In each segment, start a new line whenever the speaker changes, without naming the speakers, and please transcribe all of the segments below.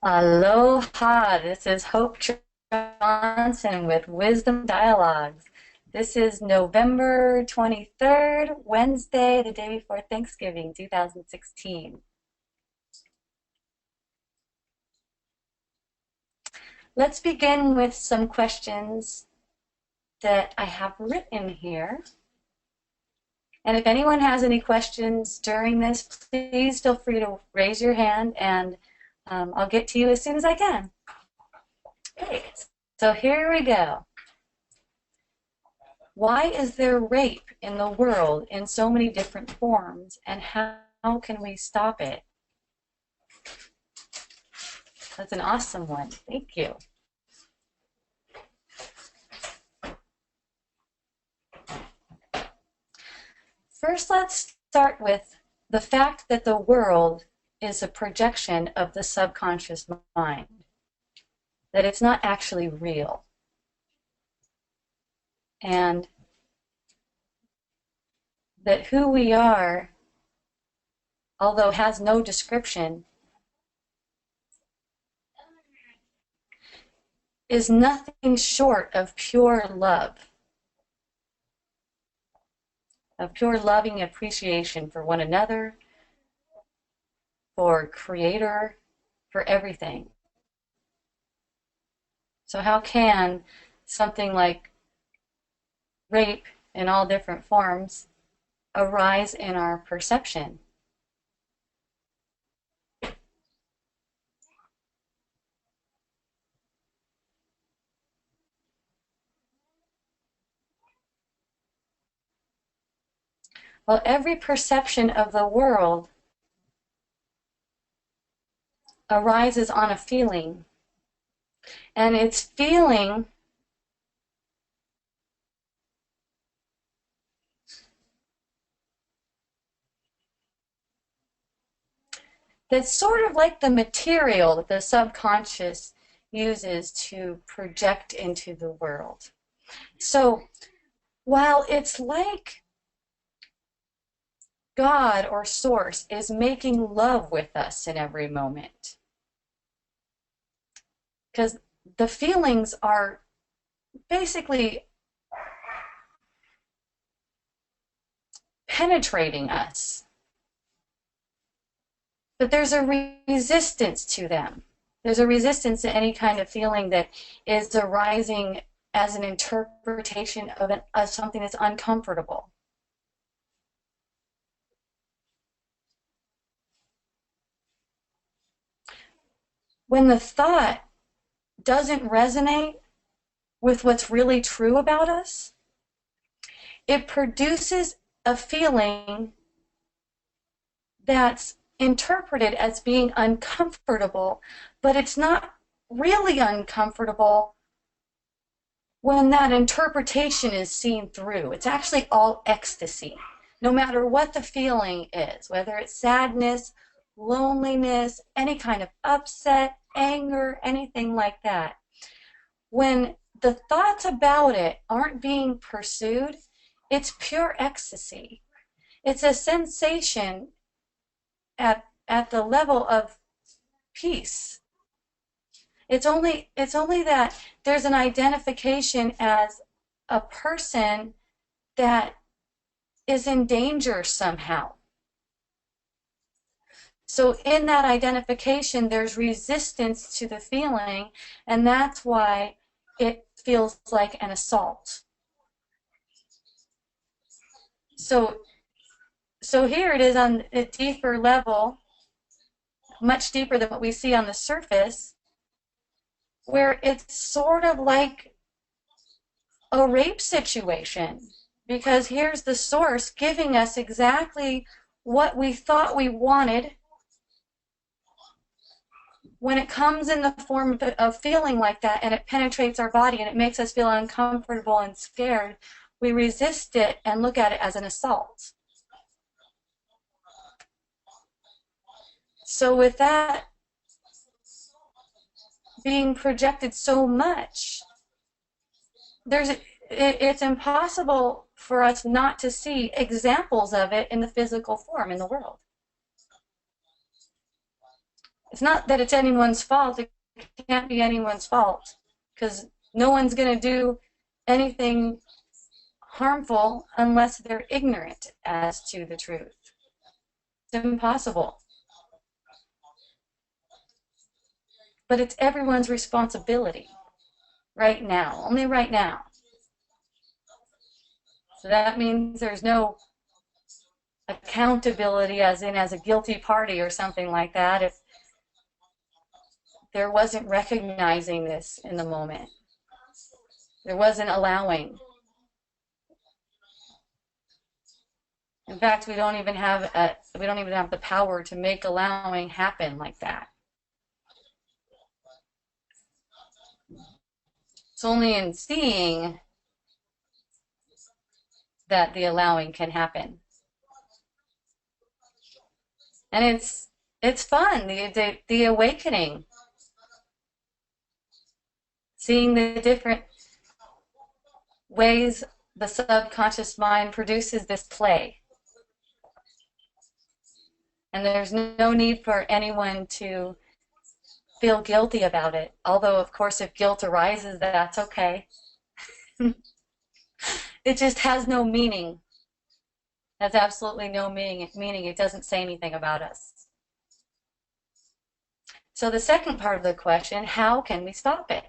Aloha, this is Hope Johnson with Wisdom Dialogues. This is November 23rd, Wednesday, the day before Thanksgiving, 2016. Let's begin with some questions that I have written here. And if anyone has any questions during this, please feel free to raise your hand and I'll get to you as soon as I can. Okay, so here we go. Why is there rape in the world in so many different forms, and how can we stop it? That's an awesome one. Thank you. First, let's start with the fact that the world is a projection of the subconscious mind, that it's not actually real. And that who we are, although has no description, is nothing short of pure love, of pure loving appreciation for one another, for Creator, for everything. So how can something like rape in all different forms arise in our perception? Well, every perception of the world arises on a feeling, and it's feeling that's sort of like the material that the subconscious uses to project into the world. So while it's like God or Source is making love with us in every moment, because the feelings are basically penetrating us, but there's a resistance to them. There's a resistance to any kind of feeling that is arising as an interpretation of something that's uncomfortable. When the thought doesn't resonate with what's really true about us, it produces a feeling that's interpreted as being uncomfortable, but it's not really uncomfortable when that interpretation is seen through. It's actually all ecstasy, no matter what the feeling is, whether it's sadness, loneliness, any kind of upset, anger, anything like that. When the thoughts about it aren't being pursued, it's pure ecstasy. It's a sensation at the level of peace. It's only that there's an identification as a person that is in danger somehow. So in that identification, there's resistance to the feeling, and that's why it feels like an assault. So here it is on a deeper level, much deeper than what we see on the surface, where it's sort of like a rape situation, because here's the Source giving us exactly what we thought we wanted. When it comes in the form of feeling like that, and it penetrates our body and it makes us feel uncomfortable and scared, we resist it and look at it as an assault. So with that being projected so much, it's impossible for us not to see examples of it in the physical form in the world. It's not that it's anyone's fault. It can't be anyone's fault because no one's going to do anything harmful unless they're ignorant as to the truth. It's impossible. But it's everyone's responsibility right now, only right now. So that means there's no accountability as in as a guilty party or something like that if there wasn't recognizing this in the moment. There wasn't allowing. In fact, we don't even have the power to make allowing happen like that. It's only in seeing that the allowing can happen. And it's fun, the awakening. Seeing the different ways the subconscious mind produces this play. And there's no need for anyone to feel guilty about it. Although, of course, if guilt arises, that's okay. It just has no meaning. It has absolutely no meaning. It doesn't say anything about us. So the second part of the question, how can we stop it?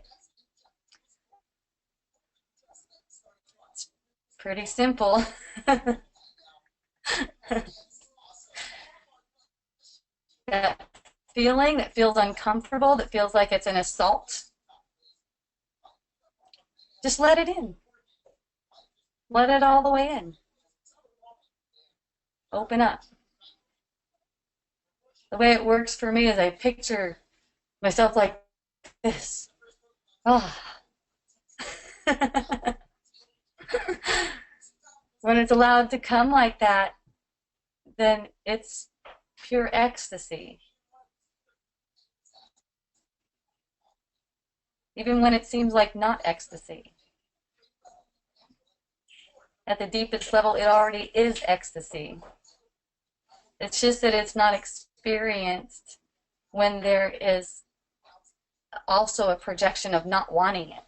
It's pretty simple. That feeling that feels uncomfortable, that feels like it's an assault, just let it in. Let it all the way in. Open up. The way it works for me is I picture myself like this. Oh. When it's allowed to come like that, then it's pure ecstasy. Even when it seems like not ecstasy. At the deepest level, it already is ecstasy. It's just that it's not experienced when there is also a projection of not wanting it.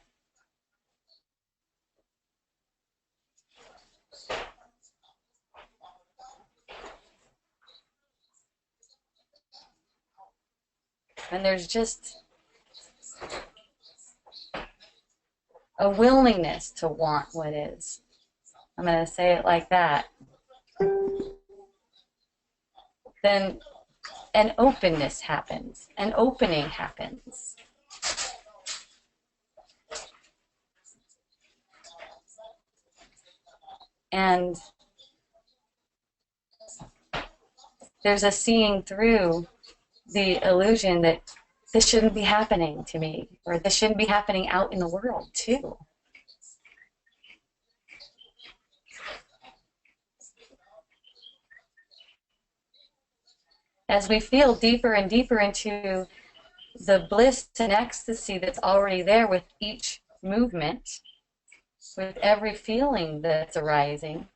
And there's just a willingness to want what is. I'm going to say it like that. Then an openness happens, an opening happens. And there's a seeing through the illusion that this shouldn't be happening to me, or this shouldn't be happening out in the world too. As we feel deeper and deeper into the bliss and ecstasy that's already there with each movement, with every feeling that's arising,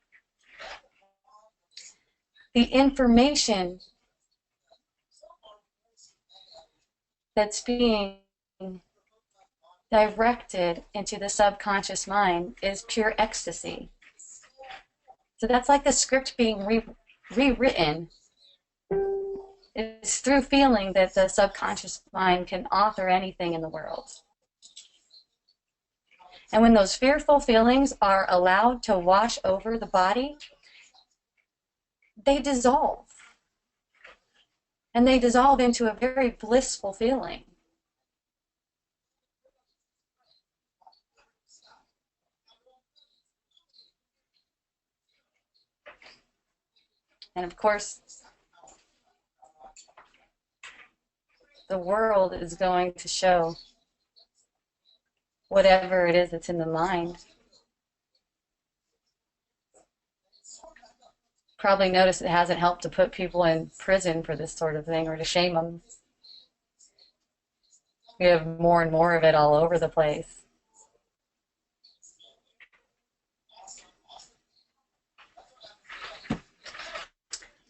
the information that's being directed into the subconscious mind is pure ecstasy. So that's like the script being rewritten. It's through feeling that the subconscious mind can author anything in the world. And when those fearful feelings are allowed to wash over the body, they dissolve. And they dissolve into a very blissful feeling. And of course, the world is going to show whatever it is that's in the mind. Probably notice it hasn't helped to put people in prison for this sort of thing or to shame them. We have more and more of it all over the place.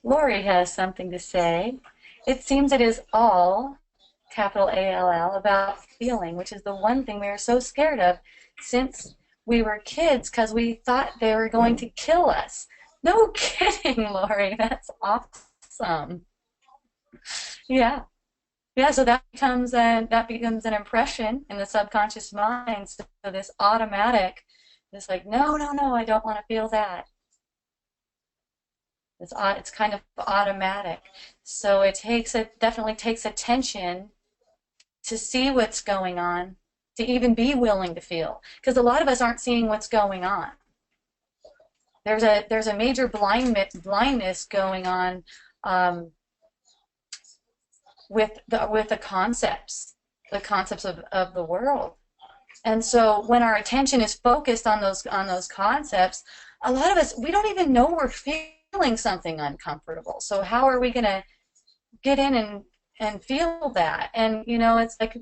Lori has something to say. It seems it is all capital A-L-L, about feeling, which is the one thing we were so scared of since we were kids because we thought they were going to kill us. No kidding, Lori. That's awesome. Yeah. Yeah, so that becomes an impression in the subconscious mind. So this automatic, this like, no, no, no, I don't want to feel that. It's kind of automatic. So it definitely takes attention to see what's going on, to even be willing to feel. Because a lot of us aren't seeing what's going on. There's a major blindness going on with the concepts of the world. And so when our attention is focused on those concepts, a lot of us, we don't even know we're feeling something uncomfortable. So how are we going to get in and feel that? And it's like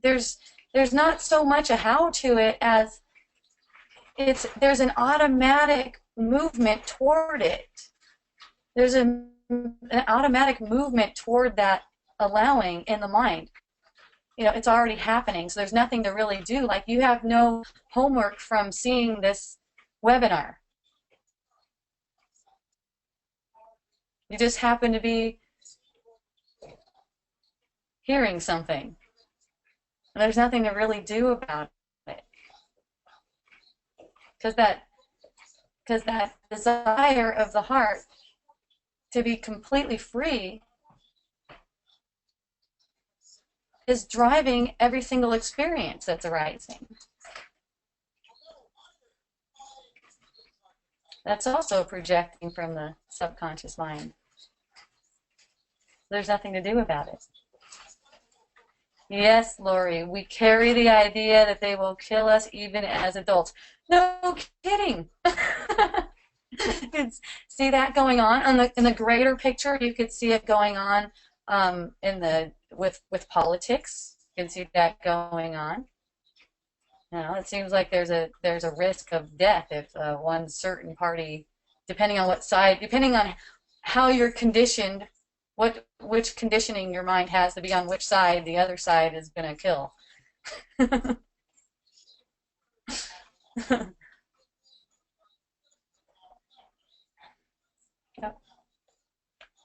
there's not so much a how to it as there's an automatic movement toward it. There's an automatic movement toward that allowing in the mind. It's already happening, so there's nothing to really do. Like, you have no homework from seeing this webinar. You just happen to be hearing something. And there's nothing to really do about it. Because that desire of the heart to be completely free is driving every single experience that's arising. That's also projecting from the subconscious mind. There's nothing to do about it. Yes, Lori, we carry the idea that they will kill us even as adults. No kidding. See that going on in the greater picture. You could see it going on with politics. You can see that going on. It seems like there's a risk of death if one certain party, depending on what side, depending on how you're conditioned, which conditioning your mind has to be on which side the other side is going to kill. Yep.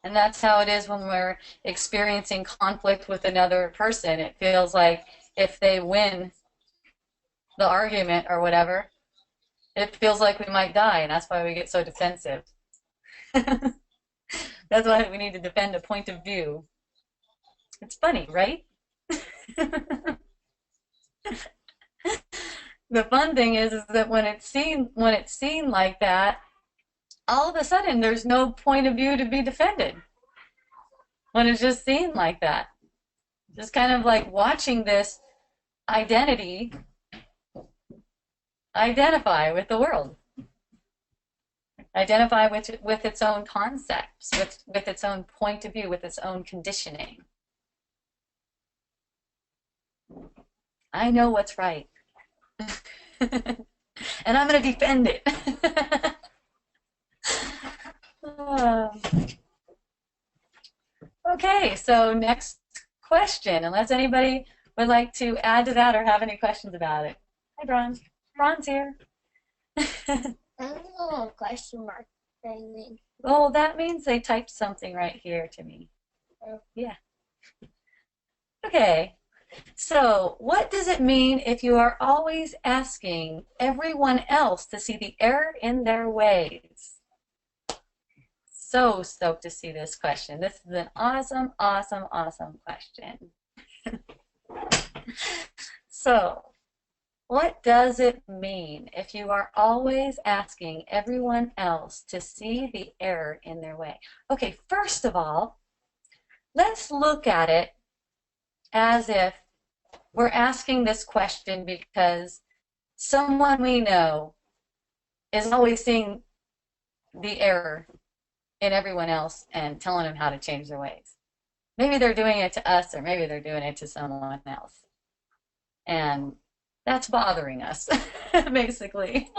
And that's how it is when we're experiencing conflict with another person. It feels like if they win the argument or whatever, it feels like we might die, and that's why we get so defensive. That's why we need to defend a point of view. It's funny, right? The fun thing is that when it's seen like that, all of a sudden there's no point of view to be defended. When it's just seen like that, just kind of like watching this identity identify with the world, identify with its own concepts, with its own point of view, with its own conditioning. I know what's right. And I'm going to defend it. Okay, so next question, unless anybody would like to add to that or have any questions about it. Hi, Bron. Bron's here.
I don't know what a question mark thing means.
Oh, that means they typed something right here to me.
Oh.
Yeah. Okay. So, what does it mean if you are always asking everyone else to see the error in their ways? So stoked to see this question. This is an awesome, awesome, awesome question. So, what does it mean if you are always asking everyone else to see the error in their way? Okay, first of all, let's look at it as if we're asking this question because someone we know is always seeing the error in everyone else and telling them how to change their ways. Maybe they're doing it to us, or maybe they're doing it to someone else. And that's bothering us, basically.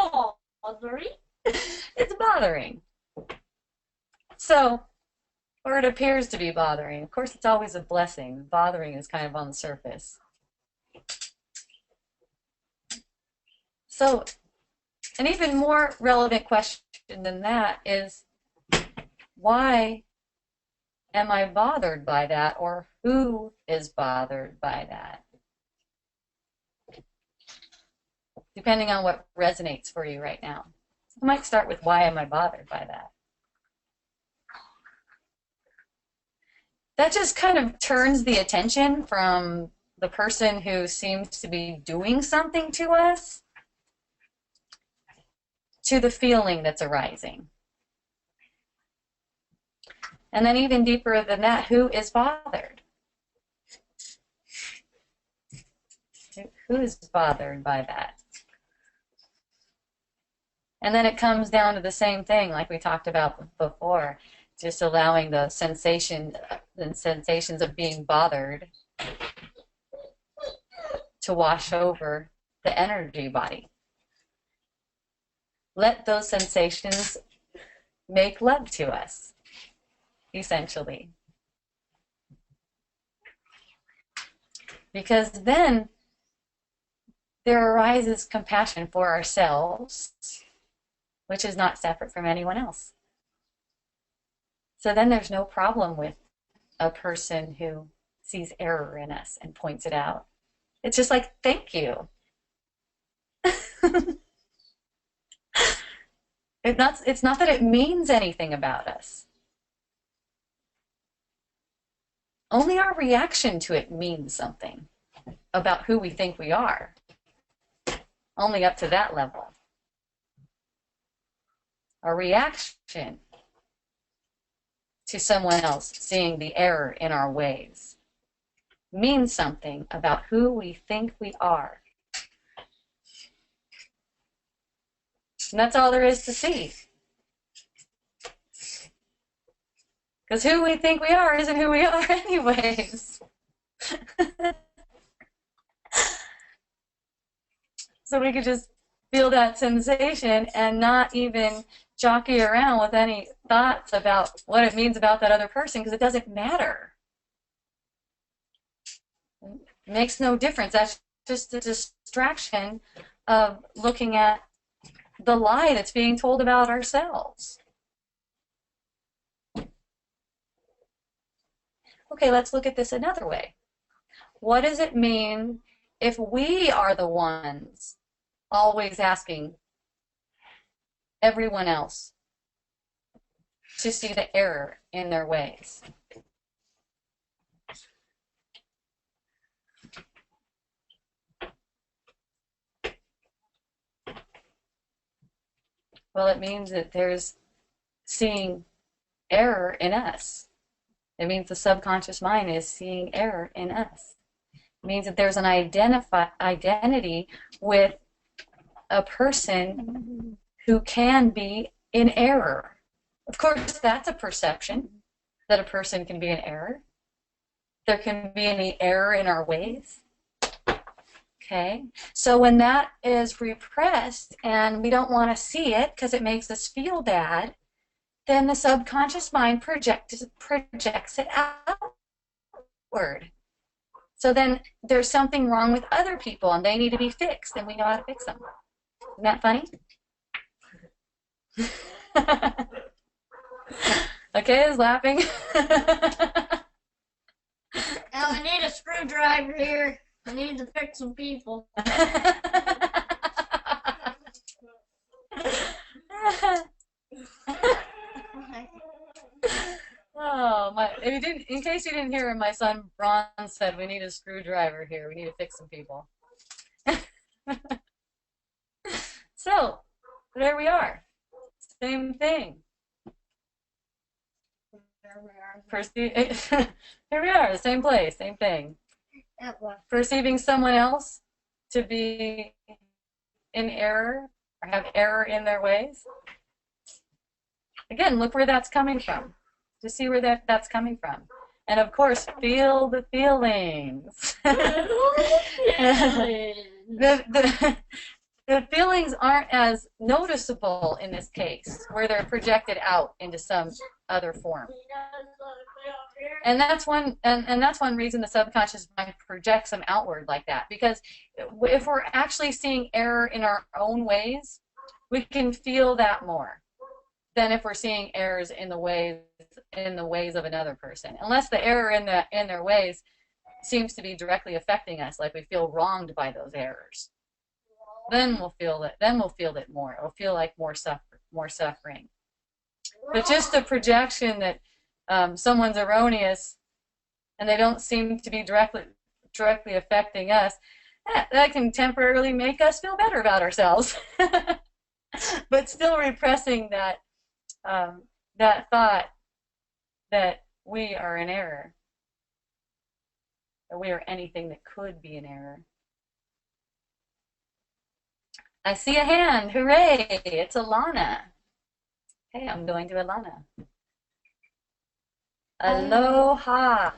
Bothering?
It's bothering. So or it appears to be bothering. Of course, it's always a blessing. Bothering is kind of on the surface. So, an even more relevant question than that is, why am I bothered by that, or who is bothered by that? Depending on what resonates for you right now. I might start with, why am I bothered by that? That just kind of turns the attention from the person who seems to be doing something to us to the feeling that's arising. And then even deeper than that, who is bothered? Who is bothered by that? And then it comes down to the same thing like we talked about before, just allowing the sensations of being bothered to wash over the energy body. Let those sensations make love to us, essentially. Because then there arises compassion for ourselves, which is not separate from anyone else. So then there's no problem with a person who sees error in us and points it out. It's just like, thank you. It's not that it means anything about us. Only our reaction to it means something about who we think we are. Only up to that level. Our reaction to someone else seeing the error in our ways means something about who we think we are. And that's all there is to see. Because who we think we are isn't who we are anyways. So we could just feel that sensation and not even jockey around with any thoughts about what it means about that other person, because it doesn't matter. It makes no difference. That's just a distraction of looking at the lie that's being told about ourselves. Okay, let's look at this another way. What does it mean if we are the ones always asking everyone else to see the error in their ways? Well, it means that there's seeing error in us. It means the subconscious mind is seeing error in us. It means that there's an identity with a person who can be in error. Of course, that's a perception, that a person can be in error. There can be any error in our ways. Okay, so when that is repressed and we don't want to see it because it makes us feel bad, then the subconscious mind projects it outward. So then there's something wrong with other people and they need to be fixed, and we know how to fix them. Isn't that funny? Okay, is laughing.
Now I need a screwdriver here. I need to fix some people.
Oh, in case you didn't hear, my son Ron said we need a screwdriver here. We need to fix some people. So, there we are. Same thing. Here we are, the same place, same thing. Perceiving someone else to be in error or have error in their ways. Again, look where that's coming from. Just see where that's coming from. And of course, feel the feelings. the feelings aren't as noticeable in this case, where they're projected out into some other form. And that's one reason the subconscious mind projects them outward like that. Because if we're actually seeing error in our own ways, we can feel that more than if we're seeing errors in the ways of another person. Unless the error in their ways seems to be directly affecting us, like we feel wronged by those errors. Then we'll feel it. Then we'll feel it more. It'll feel like more suffering. But just the projection that someone's erroneous and they don't seem to be directly affecting us, that can temporarily make us feel better about ourselves. But still repressing that thought that we are in error, that we are anything that could be an error. I see a hand. Hooray! It's Alana. Hey, I'm going to Alana.
Hi.
Aloha.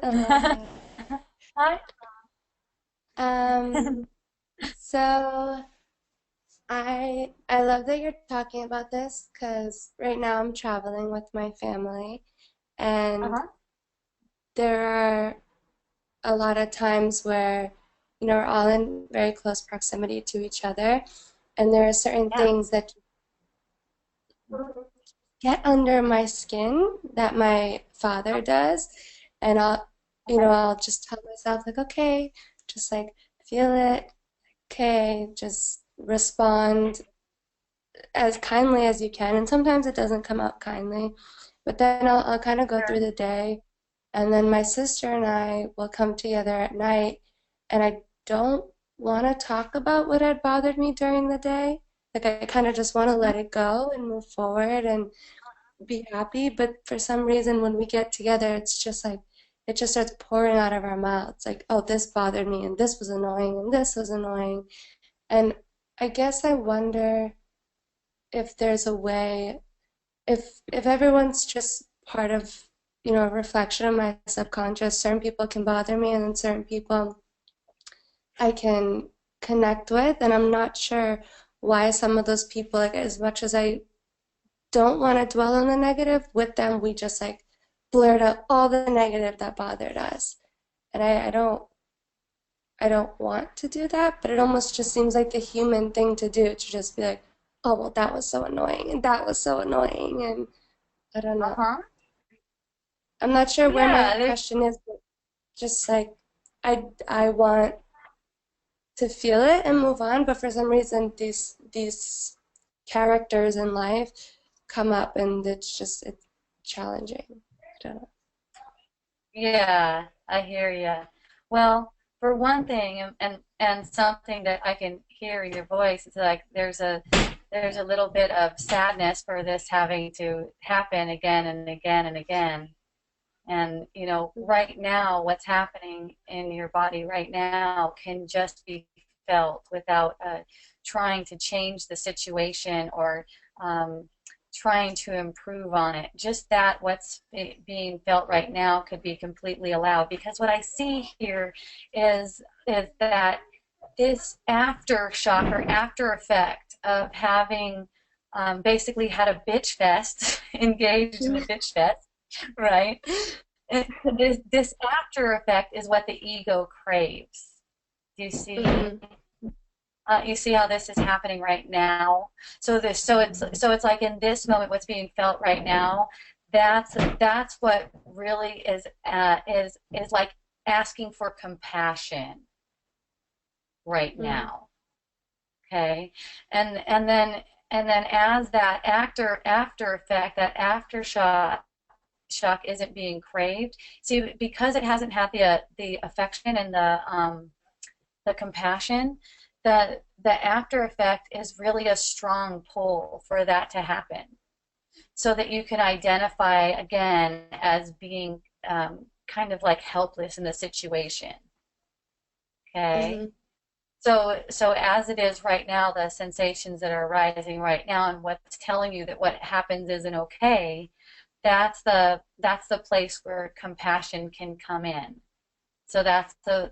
Aloha.
Hi.
Um, so I love that you're talking about this because right now I'm traveling with my family and
Uh-huh.
there are a lot of times where, we're all in very close proximity to each other and there are certain
Yeah.
things that get under my skin that my father does and
Okay.
I'll just tell myself like, okay, just like feel it, okay, just respond as kindly as you can. And sometimes it doesn't come out kindly, but then I'll kind of go through
Sure.
the day, and then my sister and I will come together at night, and I don't want to talk about what had bothered me during the day. Like I kind of just want to
Mhm.
let it go and move forward and be happy. But for some reason, when we get together, it's just like it just starts pouring out of our mouths. Like, oh, this bothered me, and this was annoying, and this was annoying. And I guess I wonder if there's a way, if everyone's just part of, a reflection of my subconscious, certain people can bother me and then certain people I can connect with. And I'm not sure why some of those people, like as much as I don't want to dwell on the negative, with them we just like blurt out all the negative that bothered us. And I don't want to do that, but it almost just seems like the human thing to do to just be like, oh, well, that was so annoying, and that was so annoying, and I don't know.
Uh-huh.
I'm not sure where my
Yeah.
question is, but just like I want to feel it and move on, but for some reason these characters in life come up and it's challenging. I don't know.
Yeah, I hear you. Well, for one thing, and something that I can hear in your voice, it's like there's a little bit of sadness for this having to happen again and again and again. And right now, what's happening in your body right now can just be felt without trying to change the situation or um, trying to improve on it. Just that what's being felt right now could be completely allowed. Because what I see here is that this aftershock or after effect of having basically had a bitch fest, engaged in a bitch fest, right? This after effect is what the ego craves. Do
Mm-hmm.
you see how this is happening right now? So it's like in this moment, what's being felt right now. That's what really is like asking for compassion right
Mm-hmm.
now. Okay, and then as that after effect, that aftershock shock isn't being craved. See, because it hasn't had the affection and the compassion, the after effect is really a strong pull for that to happen, so that you can identify again as being kind of like helpless in the situation. Okay.
Mm-hmm.
So as it is right now, the sensations that are arising right now and what's telling you that what happens isn't okay, that's the place where compassion can come in. So that's the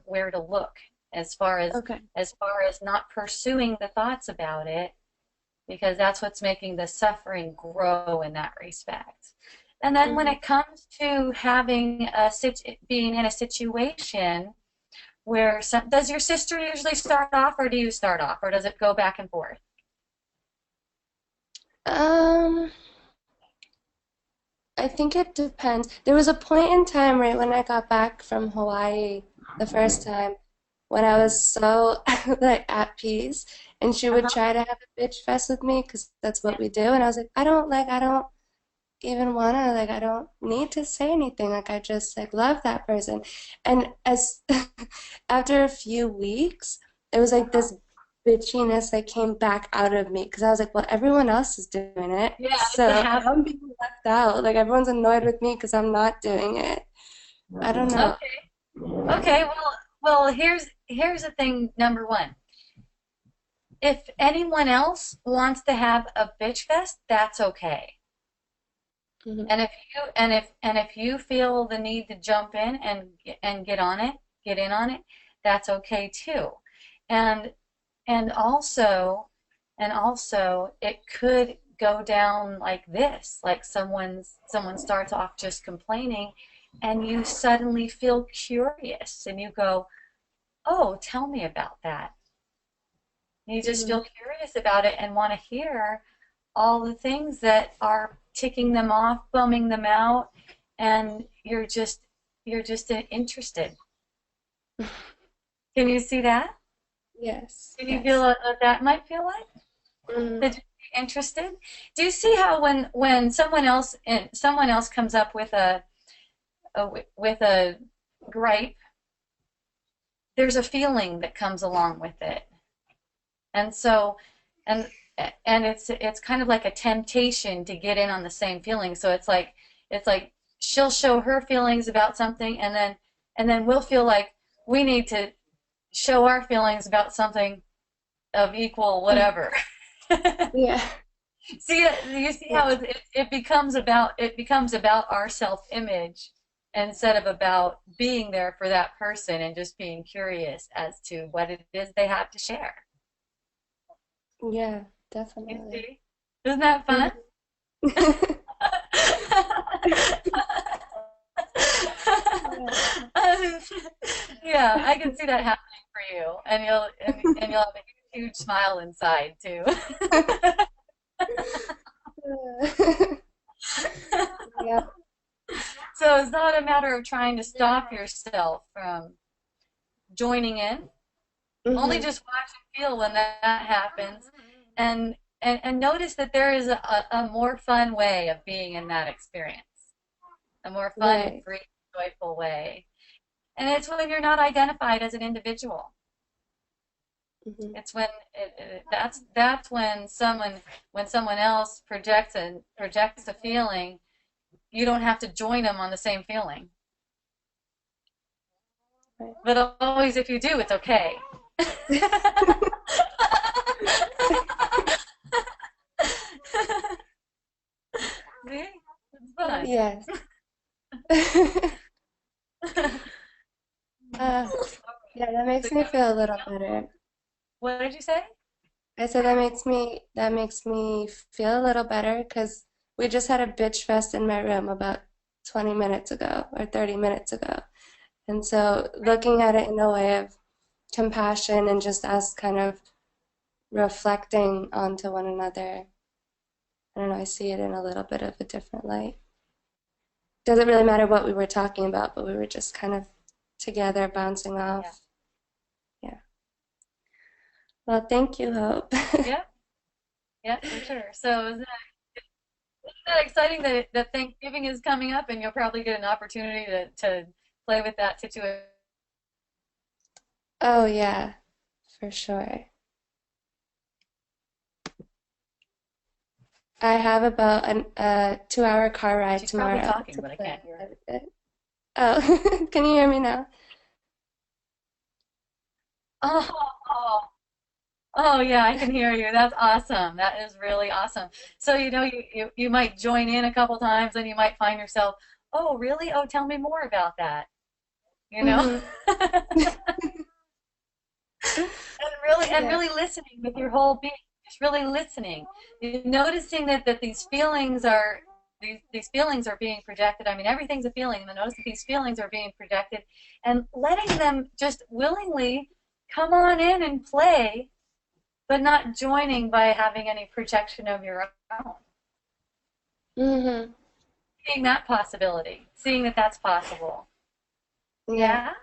where to look as far
Okay.
as not pursuing the thoughts about it, because that's what's making the suffering grow in that respect. And then when
Hmm.
it comes to having being in a situation where does your sister usually start off, or do you start off, or does it go back and forth?
Um, I think it depends. There was a point in time right when I got back from Hawaii the first time when I was so like at peace, and she would
Uh-huh.
try to have a bitch fest with me because that's
Yeah.
what we do, and I was like, I don't even wanna like I don't need to say anything. Like I just like love that person. And as after a few weeks, it was like
Uh-huh.
this bitchiness that came back out of me because I was like, well, everyone else is doing it,
Yeah, it's a
so
habit.
I'm being left out. Like everyone's annoyed with me because I'm not doing it. I don't know.
Okay. Okay. Well, here's the thing. Number one, if anyone else wants to have a bitch fest, that's okay.
Hmm.
And if you feel the need to jump in and get in on it, that's okay too. And and also and also it could go down like this, like someone starts off just complaining, and you suddenly feel curious and you go, "Oh, tell me about that." You just
Hmm.
feel curious about it and want to hear all the things that are ticking them off, bumming them out, and you're just interested. Can you see that?
Yes,
Can you feel
yes.
what that might feel like?
Hmm.
That you're interested? Do you see how when someone else comes up with a gripe, there's a feeling that comes along with it, and so and and it's kind of like a temptation to get in on the same feeling. So it's like she'll show her feelings about something, and then we'll feel like we need to show our feelings about something of equal whatever.
Yeah.
See, you see
Yeah.
how it becomes about our self-image instead of about being there for that person and just being curious as to what it is they have to share.
Yeah,
You
definitely.
see? Isn't that fun?
Mhm. Yeah.
Yeah, I can see that happening for you, and you'll have a huge smile inside too.
Yeah.
So it's not a matter of trying to stop yourself from joining in. Only
Hmm.
just watch and feel when that happens, and notice that there is a more fun way of being in that experience, a more fun and
Right.
free, joyful way. And it's when you're not identified as an individual.
Hmm.
It's that's when someone else projects a feeling, you don't have to join them on the same feeling.
Right.
But always, if you do, it's okay. See, it's fun.
Yes. Uh, yeah, that
So
makes me
you have
feel a little
anything else?
better.
What did you say?
I said that makes me feel a little better because we just had a bitch fest in my room about 20 minutes ago or 30 minutes ago. And so looking at it in a way of compassion and just us kind of reflecting onto one another, I don't know, I see it in a little bit of a different light. Doesn't really matter what we were talking about, but we were just kind of together bouncing
Yeah.
off. Yeah. Well, thank you, Hope.
Yep. Yep. For sure. So isn't that exciting that Thanksgiving is coming up, and you'll probably get an opportunity to play with that situation.
Oh, yeah, for sure. I have about a 2 hour car ride
She's probably
tomorrow
talking,
to
but I
play
can't hear
quite
her.
a bit. Oh, can you hear me now?
Oh, oh yeah, I can hear you. That's awesome. That is really awesome. So you might join in a couple times, and you might find yourself, oh really? Oh, tell me more about that. You know?
Hmm.
And
Yeah.
really listening with your whole being, just really listening. You're noticing that these feelings are being projected. I mean, everything's a feeling, and notice that these feelings are being projected, and letting them just willingly come on in and play, but not joining by having any projection of your own.
Mm-hmm.
Seeing that possibility, seeing that that's possible.
Yeah.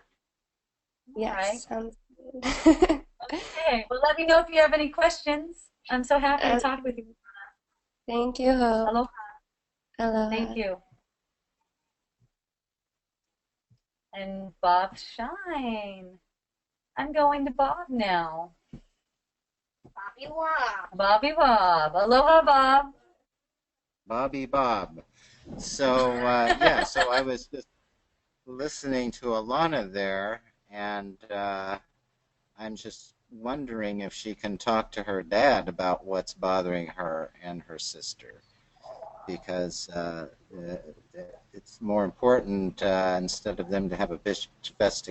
Yeah. All right.
Yes. Sounds good.
Okay. Well, let me know if you have any questions. I'm so happy to
Uh,
talk with you.
Thank you, Hope.
Aloha. Thank
Aloha.
you. And Bob Shine. I'm going to Bob now.
Bobby Wah.
Bobby Bob. Aloha, Bob.
Bobby Bob. So yeah, so I was just listening to Alana there, and I'm just wondering if she can talk to her dad about what's bothering her and her sister, because it's more important instead of them to have a bitch fest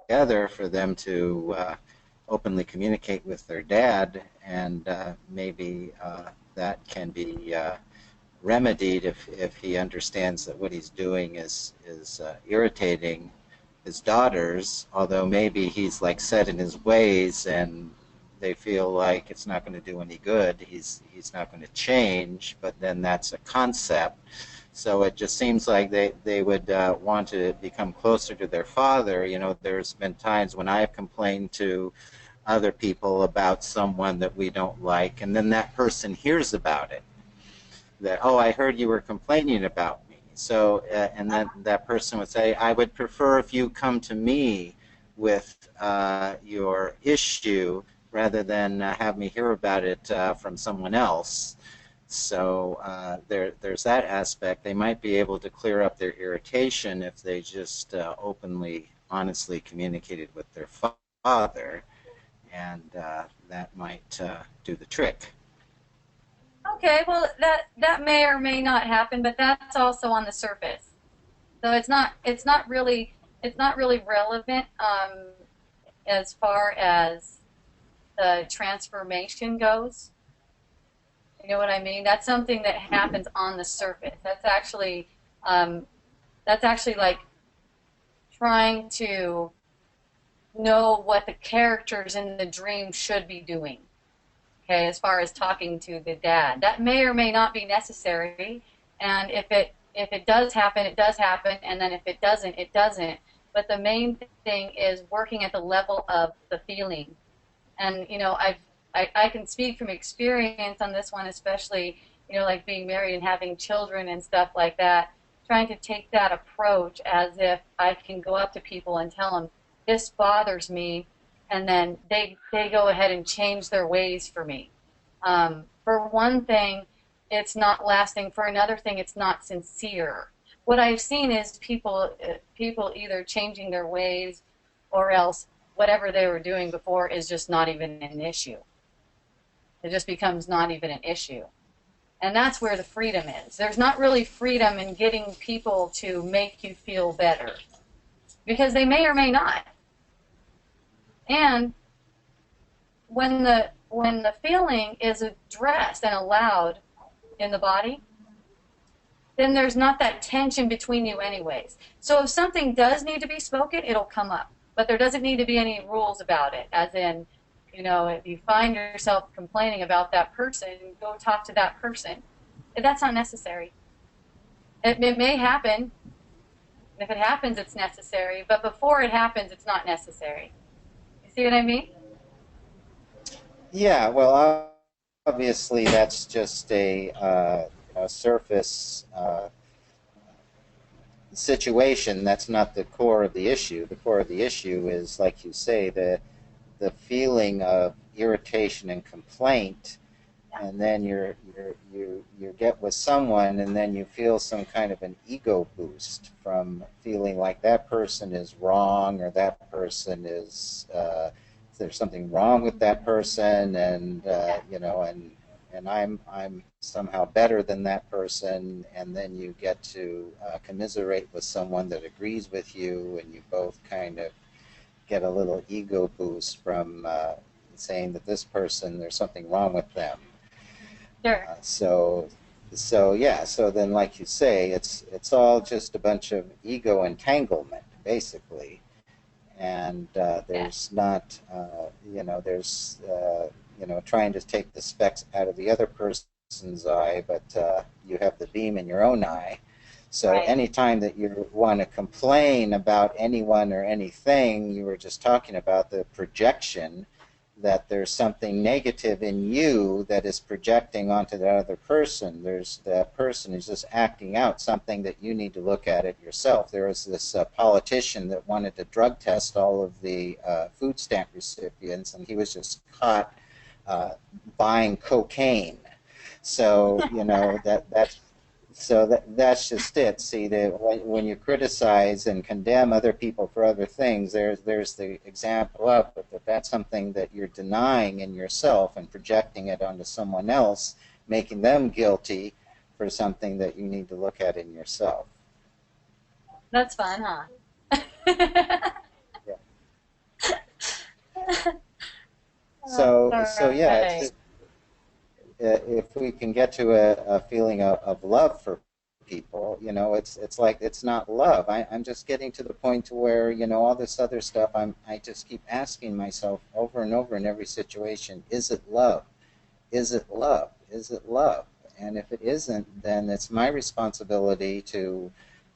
together for them to openly communicate with their dad, and maybe that can be remedied if he understands that what he's doing is irritating his daughters, although maybe he's like set in his ways and they feel like it's not going to do any good. He's not going to change, but then that's a concept. So it just seems like they would want to become closer to their father. You know, there's been times when I've complained to other people about someone that we don't like, and then that person hears about it, that, oh, I heard you were complaining about me. So, and then that person would say, I would prefer if you come to me with your issue rather than have me hear about it from someone else. So there's that aspect. They might be able to clear up their irritation if they just openly, honestly communicated with their father, and that might do the trick.
Okay, well that may or may not happen, but that's also on the surface. So it's not really relevant as far as the transformation goes. You know what I mean? That's something that happens on the surface. Um, that's actually like trying to know what the characters in the dream should be doing. Okay, as far as talking to the dad, that may or may not be necessary. And if it does happen, it does happen. And then if it doesn't, it doesn't. But the main thing is working at the level of the feeling. And I can speak from experience on this one, especially like being married and having children and stuff like that. Trying to take that approach as if I can go up to people and tell them this bothers me, and then they go ahead and change their ways for me. For one thing, it's not lasting. For another thing, it's not sincere. What I've seen is people either changing their ways, or else whatever they were doing before is just not even an issue. It just becomes not even an issue. And that's where the freedom is. There's not really freedom in getting people to make you feel better, because they may or may not. And when the feeling is addressed and allowed in the body, then there's not that tension between you anyways. So if something does need to be spoken, it'll come up. But there doesn't need to be any rules about it, as in, if you find yourself complaining about that person, go talk to that person. That's not necessary. It may happen. If it happens, it's necessary. But before it happens, it's not necessary. You see what I mean?
Yeah, well, obviously that's just a surface situation. That's not the core of the issue. The core of the issue is, like you say, the feeling of irritation and complaint, and then you get with someone, and then you feel some kind of an ego boost from feeling like that person is wrong, or that person is there's something wrong with that person, and and I'm somehow better than that person, and then you get to commiserate with someone that agrees with you, and you both kind of get a little ego boost from saying that this person, there's something wrong with them.
Sure.
So yeah, so then like you say, it's all just a bunch of ego entanglement, basically. And
Yeah.
there's not, there's, trying to take the specks out of the other person's eye, but you have the beam in your own eye. So
Right.
anytime that you want to complain about anyone or anything, you were just talking about the projection, that there's something negative in you that is projecting onto the other person. There's that person is just acting out something that you need to look at it yourself. There was this politician that wanted to drug test all of the food stamp recipients, and he was just caught uh, buying cocaine. So that's just it. See, when you criticize and condemn other people for other things, there's the example of it, that that's something that you're denying in yourself and projecting it onto someone else, making them guilty for something that you need to look at in yourself.
That's fun, huh?
Yeah.
All
So yeah, it's
right.
just, if we can get to a feeling of love for people, it's like it's not love. I'm just getting to the point to where all this other stuff. I just keep asking myself over and over in every situation: is it love? Is it love? Is it love? And if it isn't, then it's my responsibility to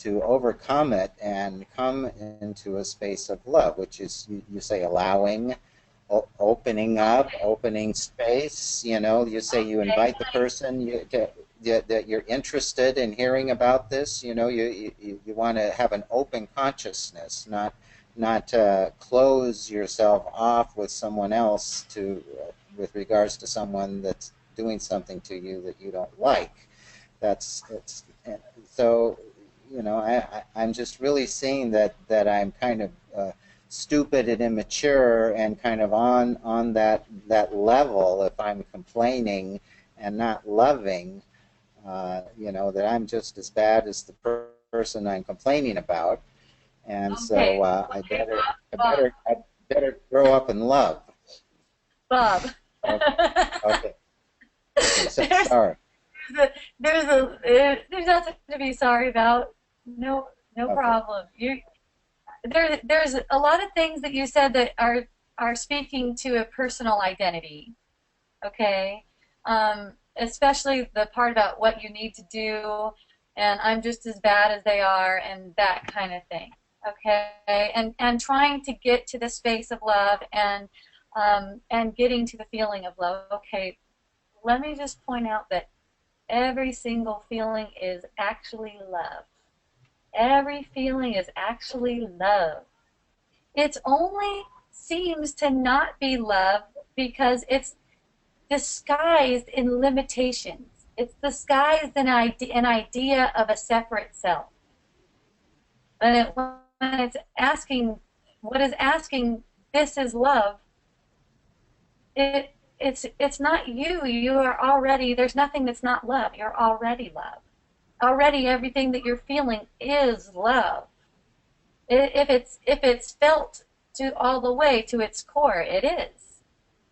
overcome it and come into a space of love, which is you say allowing, opening up, opening space. You say you invite the person that you're interested in hearing about this. You want to have an open consciousness, not close yourself off with someone else with regards to someone that's doing something to you that you don't like. That's it's so I'm just really seeing that I'm kind of stupid and immature and kind of on that level. If I'm complaining and not loving, that I'm just as bad as the person I'm complaining about, and so
Okay.
I
Okay,
better I
Bob.
better I better grow up and love.
Bob.
Okay, okay, okay. So
there's
sorry.
there's nothing to be sorry about. No, no
Okay.
problem. There's a lot of things that you said that are speaking to a personal identity. Okay, especially the part about what you need to do, and I'm just as bad as they are, and that kind of thing. Okay, and trying to get to the space of love and getting to the feeling of love. Okay, let me just point out that every single feeling is actually love. Every feeling is actually love. It only seems to not be love because it's disguised in limitations. It's disguised in an idea of a separate self. And when it's asking, what is asking, this is love, it's not you. You are already, there's nothing that's not love. You're already love. Already everything that you're feeling is love. If it's felt to all the way to its core, it is.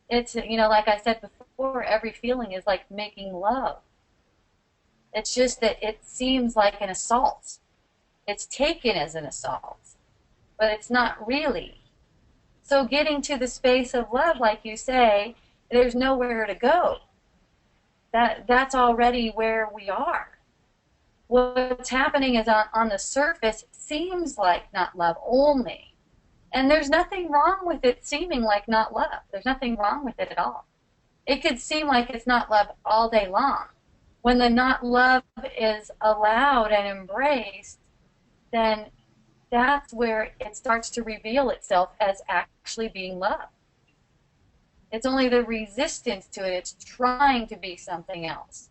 It's, like I said before, every feeling is like making love. It's just that it seems like an assault. It's taken as an assault, but it's not really. So getting to the space of love, like you say, there's nowhere to go. That's already where we are. What's happening is on the surface seems like not love only. And there's nothing wrong with it seeming like not love. There's nothing wrong with it at all. It could seem like it's not love all day long. When the not love is allowed and embraced, then that's where it starts to reveal itself as actually being love. It's only the resistance to it. It's trying to be something else.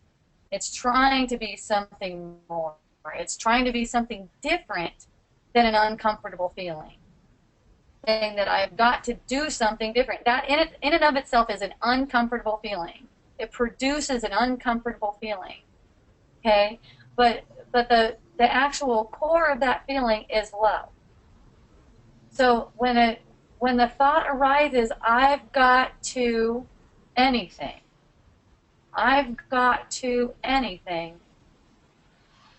It's trying to be something more. It's trying to be something different than an uncomfortable feeling. Saying that I've got to do something different. That in and of itself is an uncomfortable feeling. It produces an uncomfortable feeling. Okay? But the actual core of that feeling is love. So when the thought arises, I've got to anything, I've got to anything,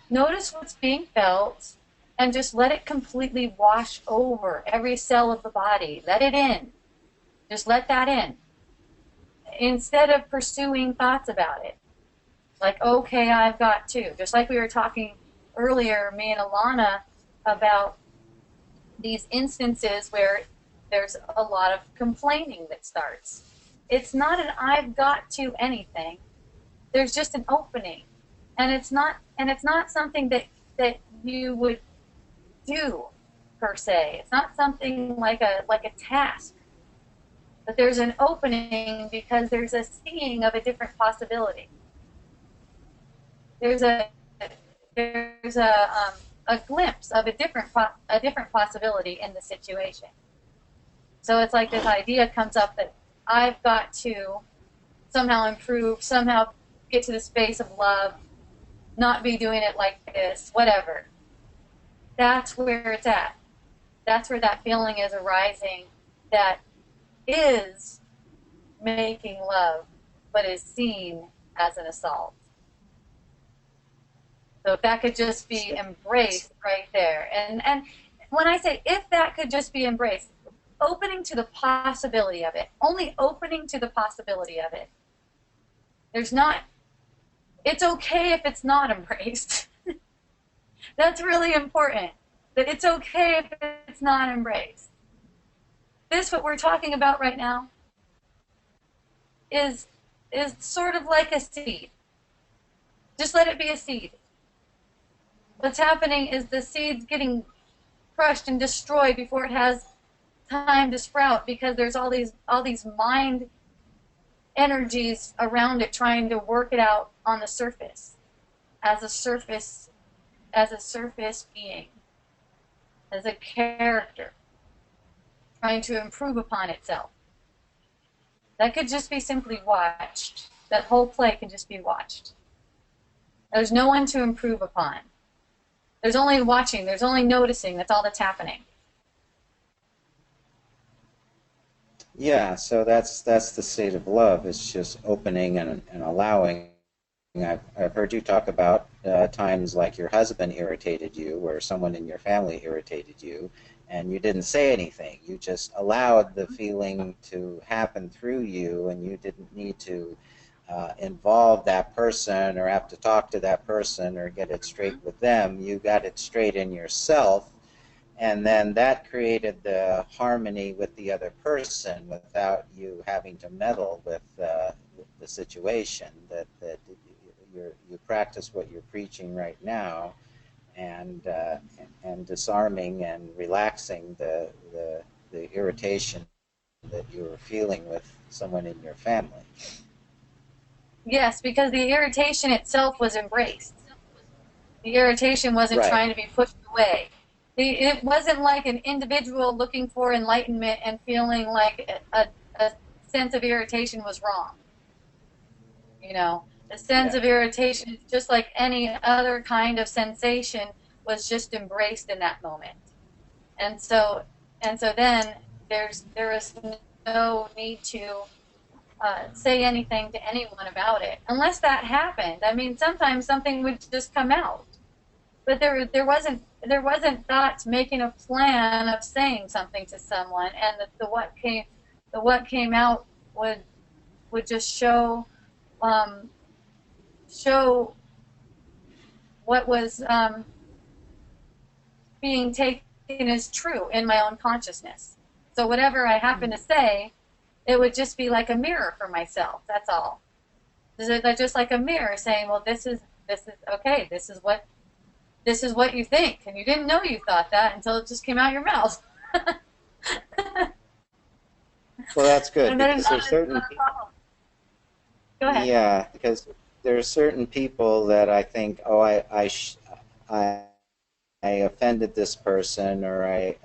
notice what's being felt and just let it completely wash over every cell of the body. Let it in. Just let that in. Instead of pursuing thoughts about it. Like, okay, I've got to. Just like we were talking earlier, me and Alana, about these instances where there's a lot of complaining that starts. It's not an I've got to anything. There's just an opening. And it's not something that you would do per se. It's not something like a task. But there's an opening because there's a seeing of a different possibility. There's a glimpse of a different possibility in the situation. So it's like this idea comes up that I've got to somehow improve, somehow get to the space of love, not be doing it like this, whatever. That's where it's at. That's where that feeling is arising that is making love, but is seen as an assault. So if that could just be embraced right there. And when I say if that could just be embraced, opening to the possibility of it, only opening to the possibility of it. It's okay if it's not embraced. That's really important, that it's okay if it's not embraced. What we're talking about right now is sort of like a seed. Just let it be a seed. What's happening is the seed's getting crushed and destroyed before it has time to sprout, because there's all these mind energies around it trying to work it out on the surface as a surface being, as a character trying to improve upon itself. That could just be simply watched. That whole play can just be watched. There's no one to improve upon. There's only watching, there's only noticing. That's all that's happening.
Yeah, so that's the state of love. It's just opening and allowing. I've heard you talk about times like your husband irritated you, or someone in your family irritated you, and you didn't say anything. You just allowed the feeling to happen through you, and you didn't need to involve that person or have to talk to that person or get it straight with them. You got it straight in yourself, and then that created the harmony with the other person without you having to meddle with the situation. That you practice what you're preaching right now, and disarming and relaxing the irritation that you were feeling with someone in your family.
Yes, because the irritation itself was embraced. The irritation wasn't
Right.
trying to be pushed away. It wasn't like an individual looking for enlightenment and feeling like a sense of irritation was wrong. You know, the sense
Yeah.
of irritation, just like any other kind of sensation, was just embraced in that moment. And so then there was no need to say anything to anyone about it, unless that happened. I mean, sometimes something would just come out, but there wasn't thoughts making a plan of saying something to someone, and the what came out would just show what was being taken as true in my own consciousness. So whatever I happen to say, it would just be like a mirror for myself. That's all. Just like a mirror saying, well, this is okay. This is what you think, and you didn't know you thought that until it just came out your mouth.
Well, that's good,
And then
because there's certain
not a problem. Go ahead.
yeah, because there are certain people that I think, oh, I offended this person, or I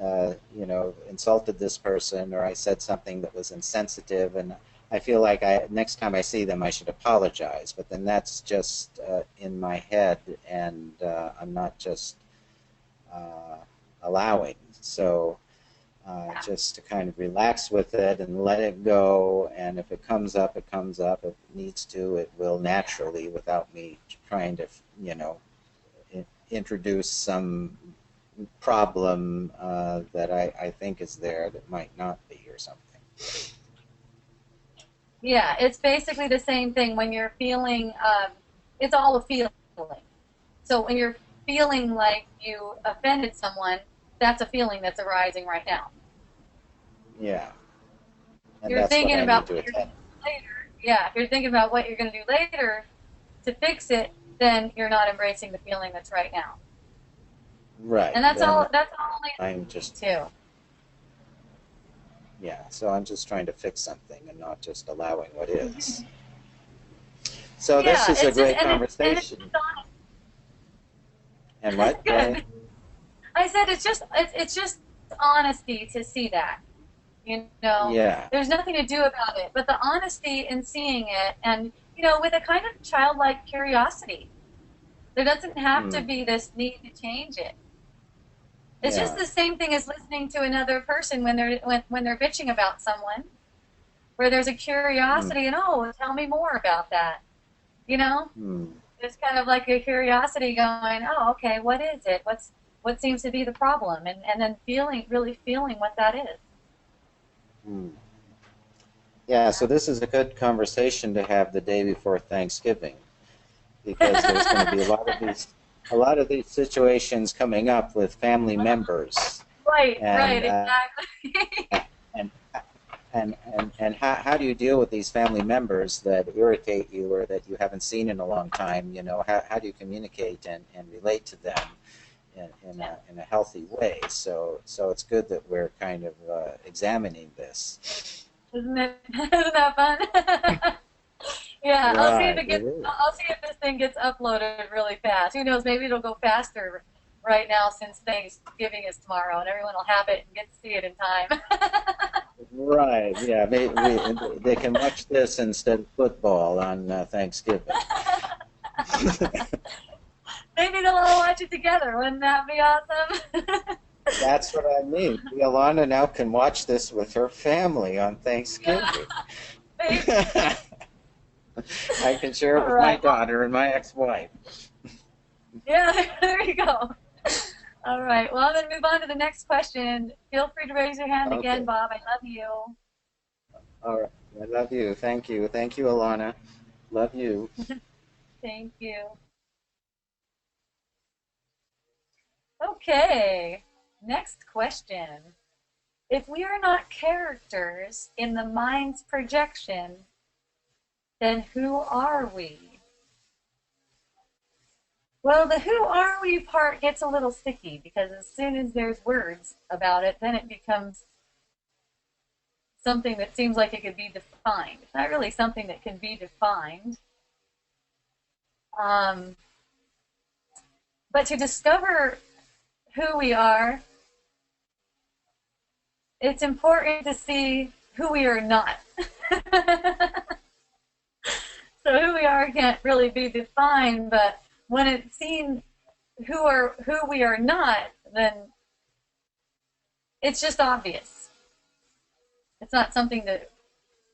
insulted this person, or I said something that was insensitive, and I feel like next time I see them I should apologize. But then that's just in my head, and I'm not just allowing. So
Yeah.
just to kind of relax with it and let it go. And if it comes up, it comes up. If it needs to, it will naturally without me trying to, you know, introduce some problem that I think is there that might not be or something.
Yeah, it's basically the same thing when you're feeling, it's all a feeling. So when you're feeling like you offended someone, that's a feeling that's arising right now.
Yeah, and
You're
that's what
thinking
I need
about
to
what you're
attend.
going to do later. Yeah, if you're thinking about what you're going to do later to fix it, then you're not embracing the feeling that's right now.
Right,
And that's
then
all. That's all only
I'm just,
too.
yeah, so I'm just trying to fix something and not just allowing what is. So this
Yeah,
is a
it's just
great
and it's
conversation. And what? Go ahead.
good. I said it's just honesty to see that. You know,
Yeah.
there's nothing to do about it, but the honesty in seeing it, and with a kind of childlike curiosity. There doesn't have to
Hmm.
be this need to change it. It's just
Yeah.
the same thing as listening to another person when they're bitching about someone, where there's a
Hmm.
curiosity and, oh, tell me more about that. You know,
Hmm.
there's kind of like a curiosity going, oh, okay, what is it? What seems to be the problem? And then really feeling what that is.
Hmm. Yeah, so
Yeah.
this is a good conversation to have the day before Thanksgiving because there's going to be a lot of these situations coming up with family members
Right,
and
exactly.
and and how do you deal with these family members that irritate you or that you haven't seen in a long time? You know, how do you communicate and relate to them
Yeah.
in a healthy way? So it's good that we're kind of examining this.
Isn't it? Isn't that fun? Yeah,
Right, it is.
I'll see if this thing gets uploaded really fast. Who knows? Maybe it'll go faster right now since Thanksgiving is tomorrow, and everyone will have it and get to see it in time.
Right, yeah, they can watch this instead of football on Thanksgiving.
Maybe they'll all watch it together. Wouldn't that be awesome?
That's what I mean. Yolanda now can watch this with her family on
Yeah,
Thanksgiving.
maybe.
I can share it
All
with my
right. Well,
daughter and my ex-wife.
yeah, there you go. All right. Well, I'm going to move on to the next question. Feel free to raise your hand again,
Okay.
Bob. I love you.
All right. I love you. Thank you. Thank you, Alana. Love you.
Thank you. Okay. Next question. If we are not characters in the mind's projection, then who are we? Well, the who are we part gets a little sticky because as soon as there's words about it, then it becomes something that seems like it could be defined. It's not really something that can be defined. Um, but to discover who we are, it's important to see who we are not. So who we are can't really be defined, but when it's seen who we are not, then it's just obvious. It's not something to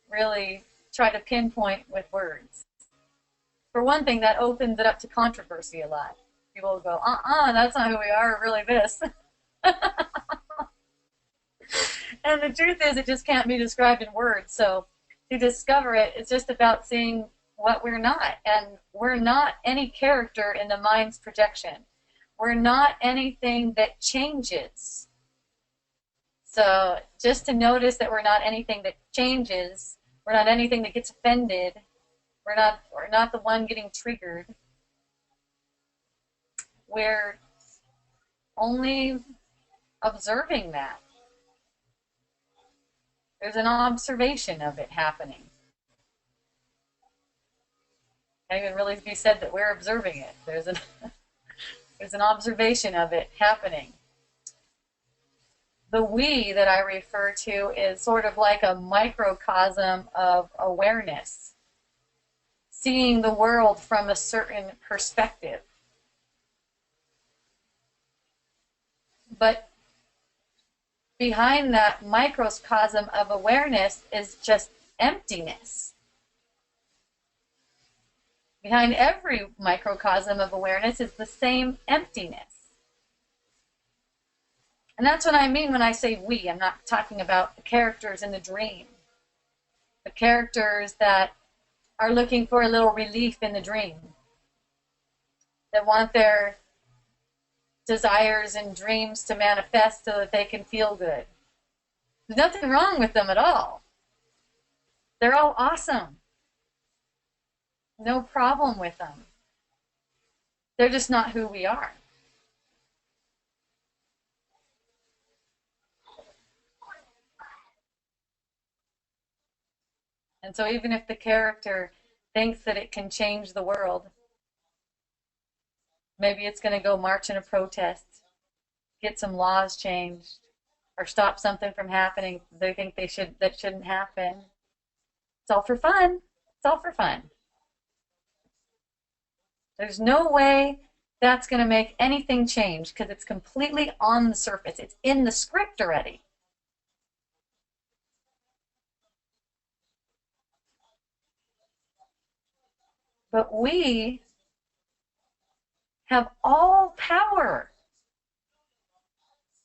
really try to pinpoint with words. For one thing, that opens it up to controversy a lot. People will go, that's not who we are, really this. And the truth is, it just can't be described in words. So to discover it, it's just about seeing what we're not. And we're not any character in the mind's projection. We're not anything that changes. So just to notice that we're not anything that changes, we're not anything that gets offended, we're not the one getting triggered. We're only observing that. There's an observation of it happening. Can't even really be said that we're observing it. There's an observation of it happening. The we that I refer to is sort of like a microcosm of awareness, seeing the world from a certain perspective. But behind that microcosm of awareness is just emptiness. Behind every microcosm of awareness is the same emptiness. And that's what I mean when I say we. I'm not talking about the characters in the dream. The characters that are looking for a little relief in the dream. That want their desires and dreams to manifest so that they can feel good. There's nothing wrong with them at all. They're all awesome. No problem with them. They're just not who we are. And so even if the character thinks that it can change the world, maybe it's going to go march in a protest, get some laws changed, or stop something from happening they think that shouldn't happen. It's all for fun. It's all for fun. There's no way that's going to make anything change because it's completely on the surface. It's in the script already. But we have all power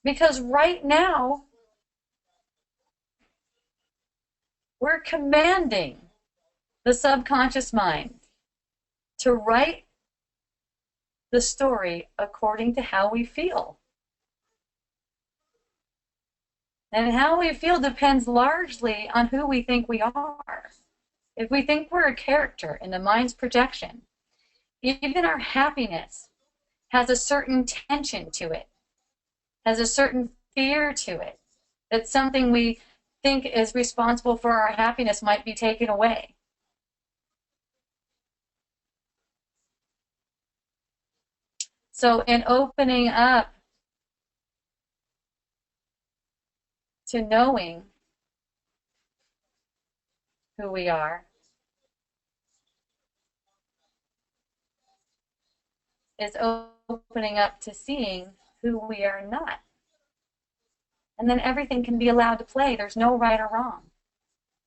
because right now we're commanding the subconscious mind to write the story according to how we feel. And how we feel depends largely on who we think we are. If we think we're a character in the mind's projection, even our happiness has a certain tension to it, has a certain fear to it, that something we think is responsible for our happiness might be taken away. So in opening up to knowing who we are is opening up to seeing who we are not. And then everything can be allowed to play. There's no right or wrong.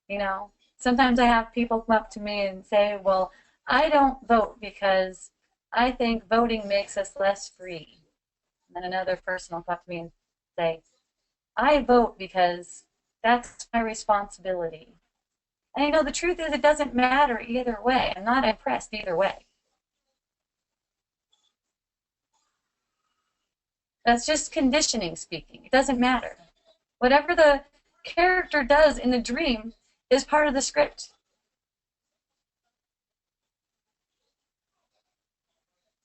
You know, sometimes I have people come up to me and say, well, I don't vote because I think voting makes us less free. And then another person will come up to me and say, I vote because that's my responsibility. And you know, the truth is it doesn't matter either way. I'm not impressed either way. That's just conditioning speaking. It doesn't matter. Whatever the character does in the dream is part of the script.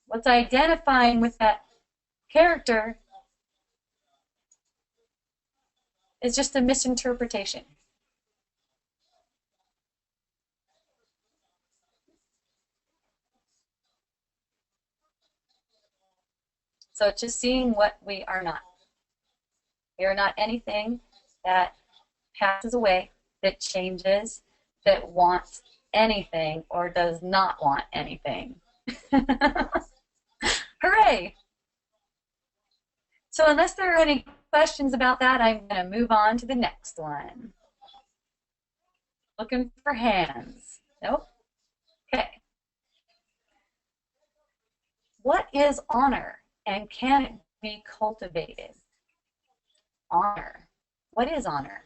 What's identifying with that character is just a misinterpretation. So it's just seeing what we are not. We are not anything that passes away, that changes, that wants anything or does not want anything. Hooray! So unless there are any questions about that, I'm going to move on to the next one. Looking for hands. Nope. Okay. What is honor and can it be cultivated? Honor. What is honor?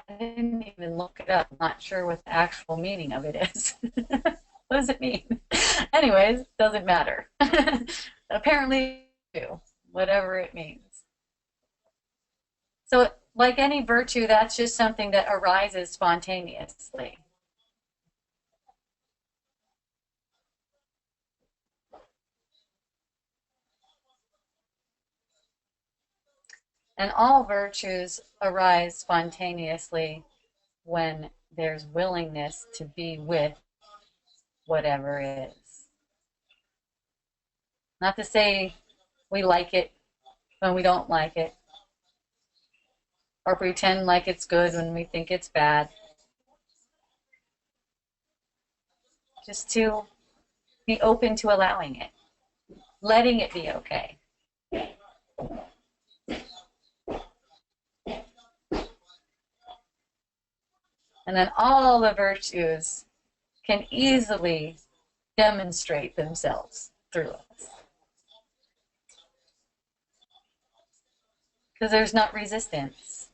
I didn't even look it up. I'm not sure what the actual meaning of it is. What does it mean? Anyways, doesn't matter. Apparently, whatever it means. So, like any virtue, that's just something that arises spontaneously. And all virtues arise spontaneously when there's willingness to be with whatever is. Not to say we like it when we don't like it, or pretend like it's good when we think it's bad. Just to be open to allowing it, letting it be okay. And then all the virtues can easily demonstrate themselves through us. Because there's not resistance.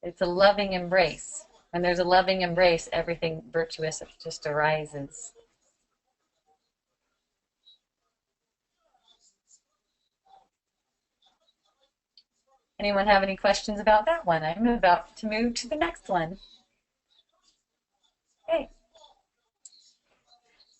It's a loving embrace. When there's a loving embrace, everything virtuous just arises. Anyone have any questions about that one? I'm about to move to the next one. Okay.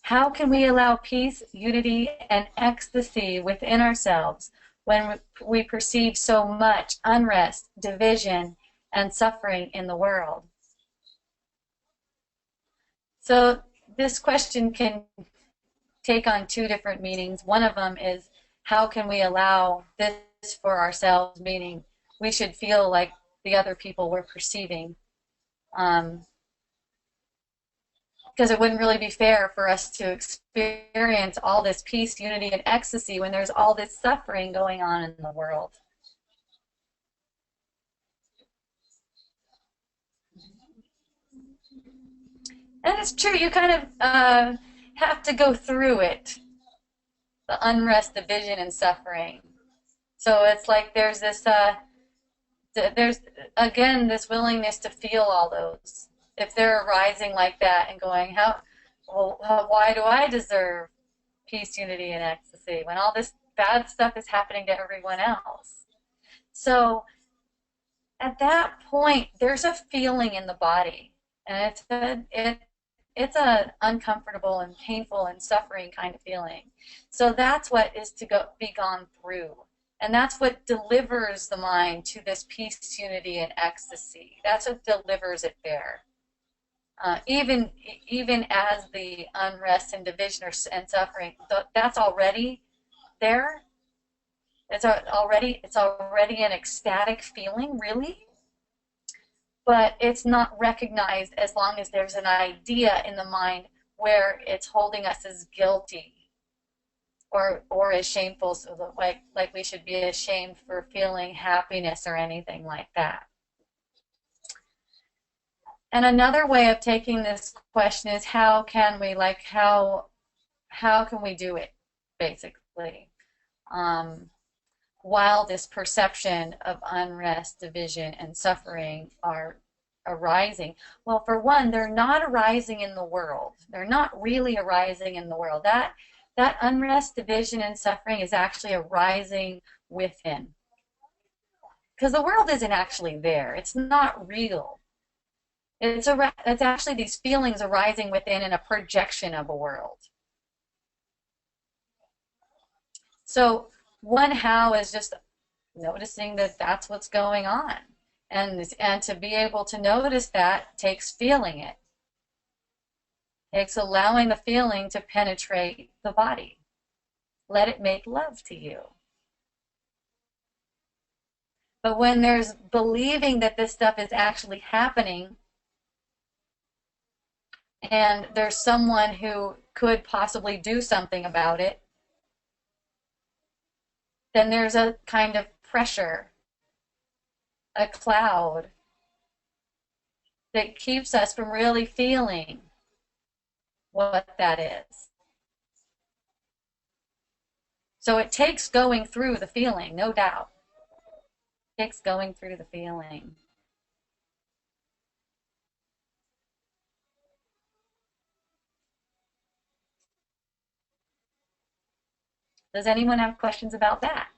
How can we allow peace, unity, and ecstasy within ourselves when we perceive so much unrest, division, and suffering in the world? So this question can take on two different meanings. One of them is, how can we allow this for ourselves, meaning we should feel like the other people we're perceiving. Because it wouldn't really be fair for us to experience all this peace, unity, and ecstasy when there's all this suffering going on in the world. And it's true, you kind of have to go through it, the unrest, division, and suffering. So it's like there's this, there's again this willingness to feel all those. If they're arising like that and going, why do I deserve peace, unity, and ecstasy when all this bad stuff is happening to everyone else? So at that point, there's a feeling in the body, and it's an uncomfortable and painful and suffering kind of feeling. So that's what is to be gone through. And that's what delivers the mind to this peace, unity, and ecstasy. That's what delivers it there. Even as the unrest and division and suffering, that's already there. It's already an ecstatic feeling, really. But it's not recognized as long as there's an idea in the mind where it's holding us as guilty or as shameful, so like we should be ashamed for feeling happiness or anything like that. And another way of taking this question is, how can we do it, basically, while this perception of unrest, division, and suffering are arising? Well, for one, they're not arising in the world. They're not really arising in the world. That unrest, division, and suffering is actually arising within. Because the world isn't actually there. It's not real. It's actually these feelings arising within in a projection of a world. So one how is just noticing that that's what's going on. And to be able to notice that takes feeling it. It's allowing the feeling to penetrate the body. Let it make love to you. But when there's believing that this stuff is actually happening, and there's someone who could possibly do something about it, then there's a kind of pressure, a cloud that keeps us from really feeling what that is. So it takes going through the feeling, no doubt. It takes going through the feeling. Does anyone have questions about that?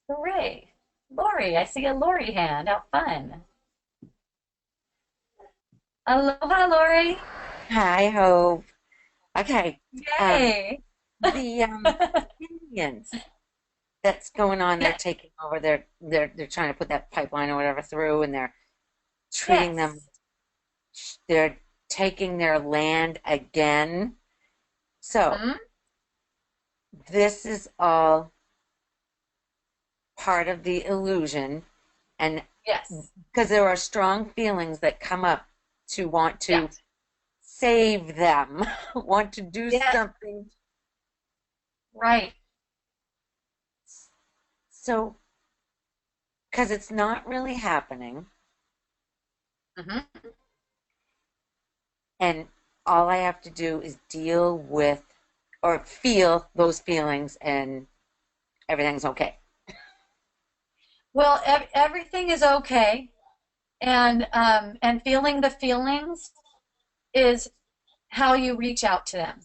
Hooray. Lori, I see a Lori hand. How fun. Aloha, Lori.
Hi, Hope. Okay.
Yay.
The Indians that's going on, they're
Yes.
taking over. They're trying to put that pipeline or whatever through, and they're treating them. They're taking their land again. So this is all part of the illusion, and
Yes.
because there are strong feelings that come up to want to
Yes.
save them, want to do
Yeah,
something.
right.
So, because it's not really happening,
Hmm.
and all I have to do is deal with or feel those feelings, and everything's okay.
Well, everything is okay, and feeling the feelings is how you reach out to them.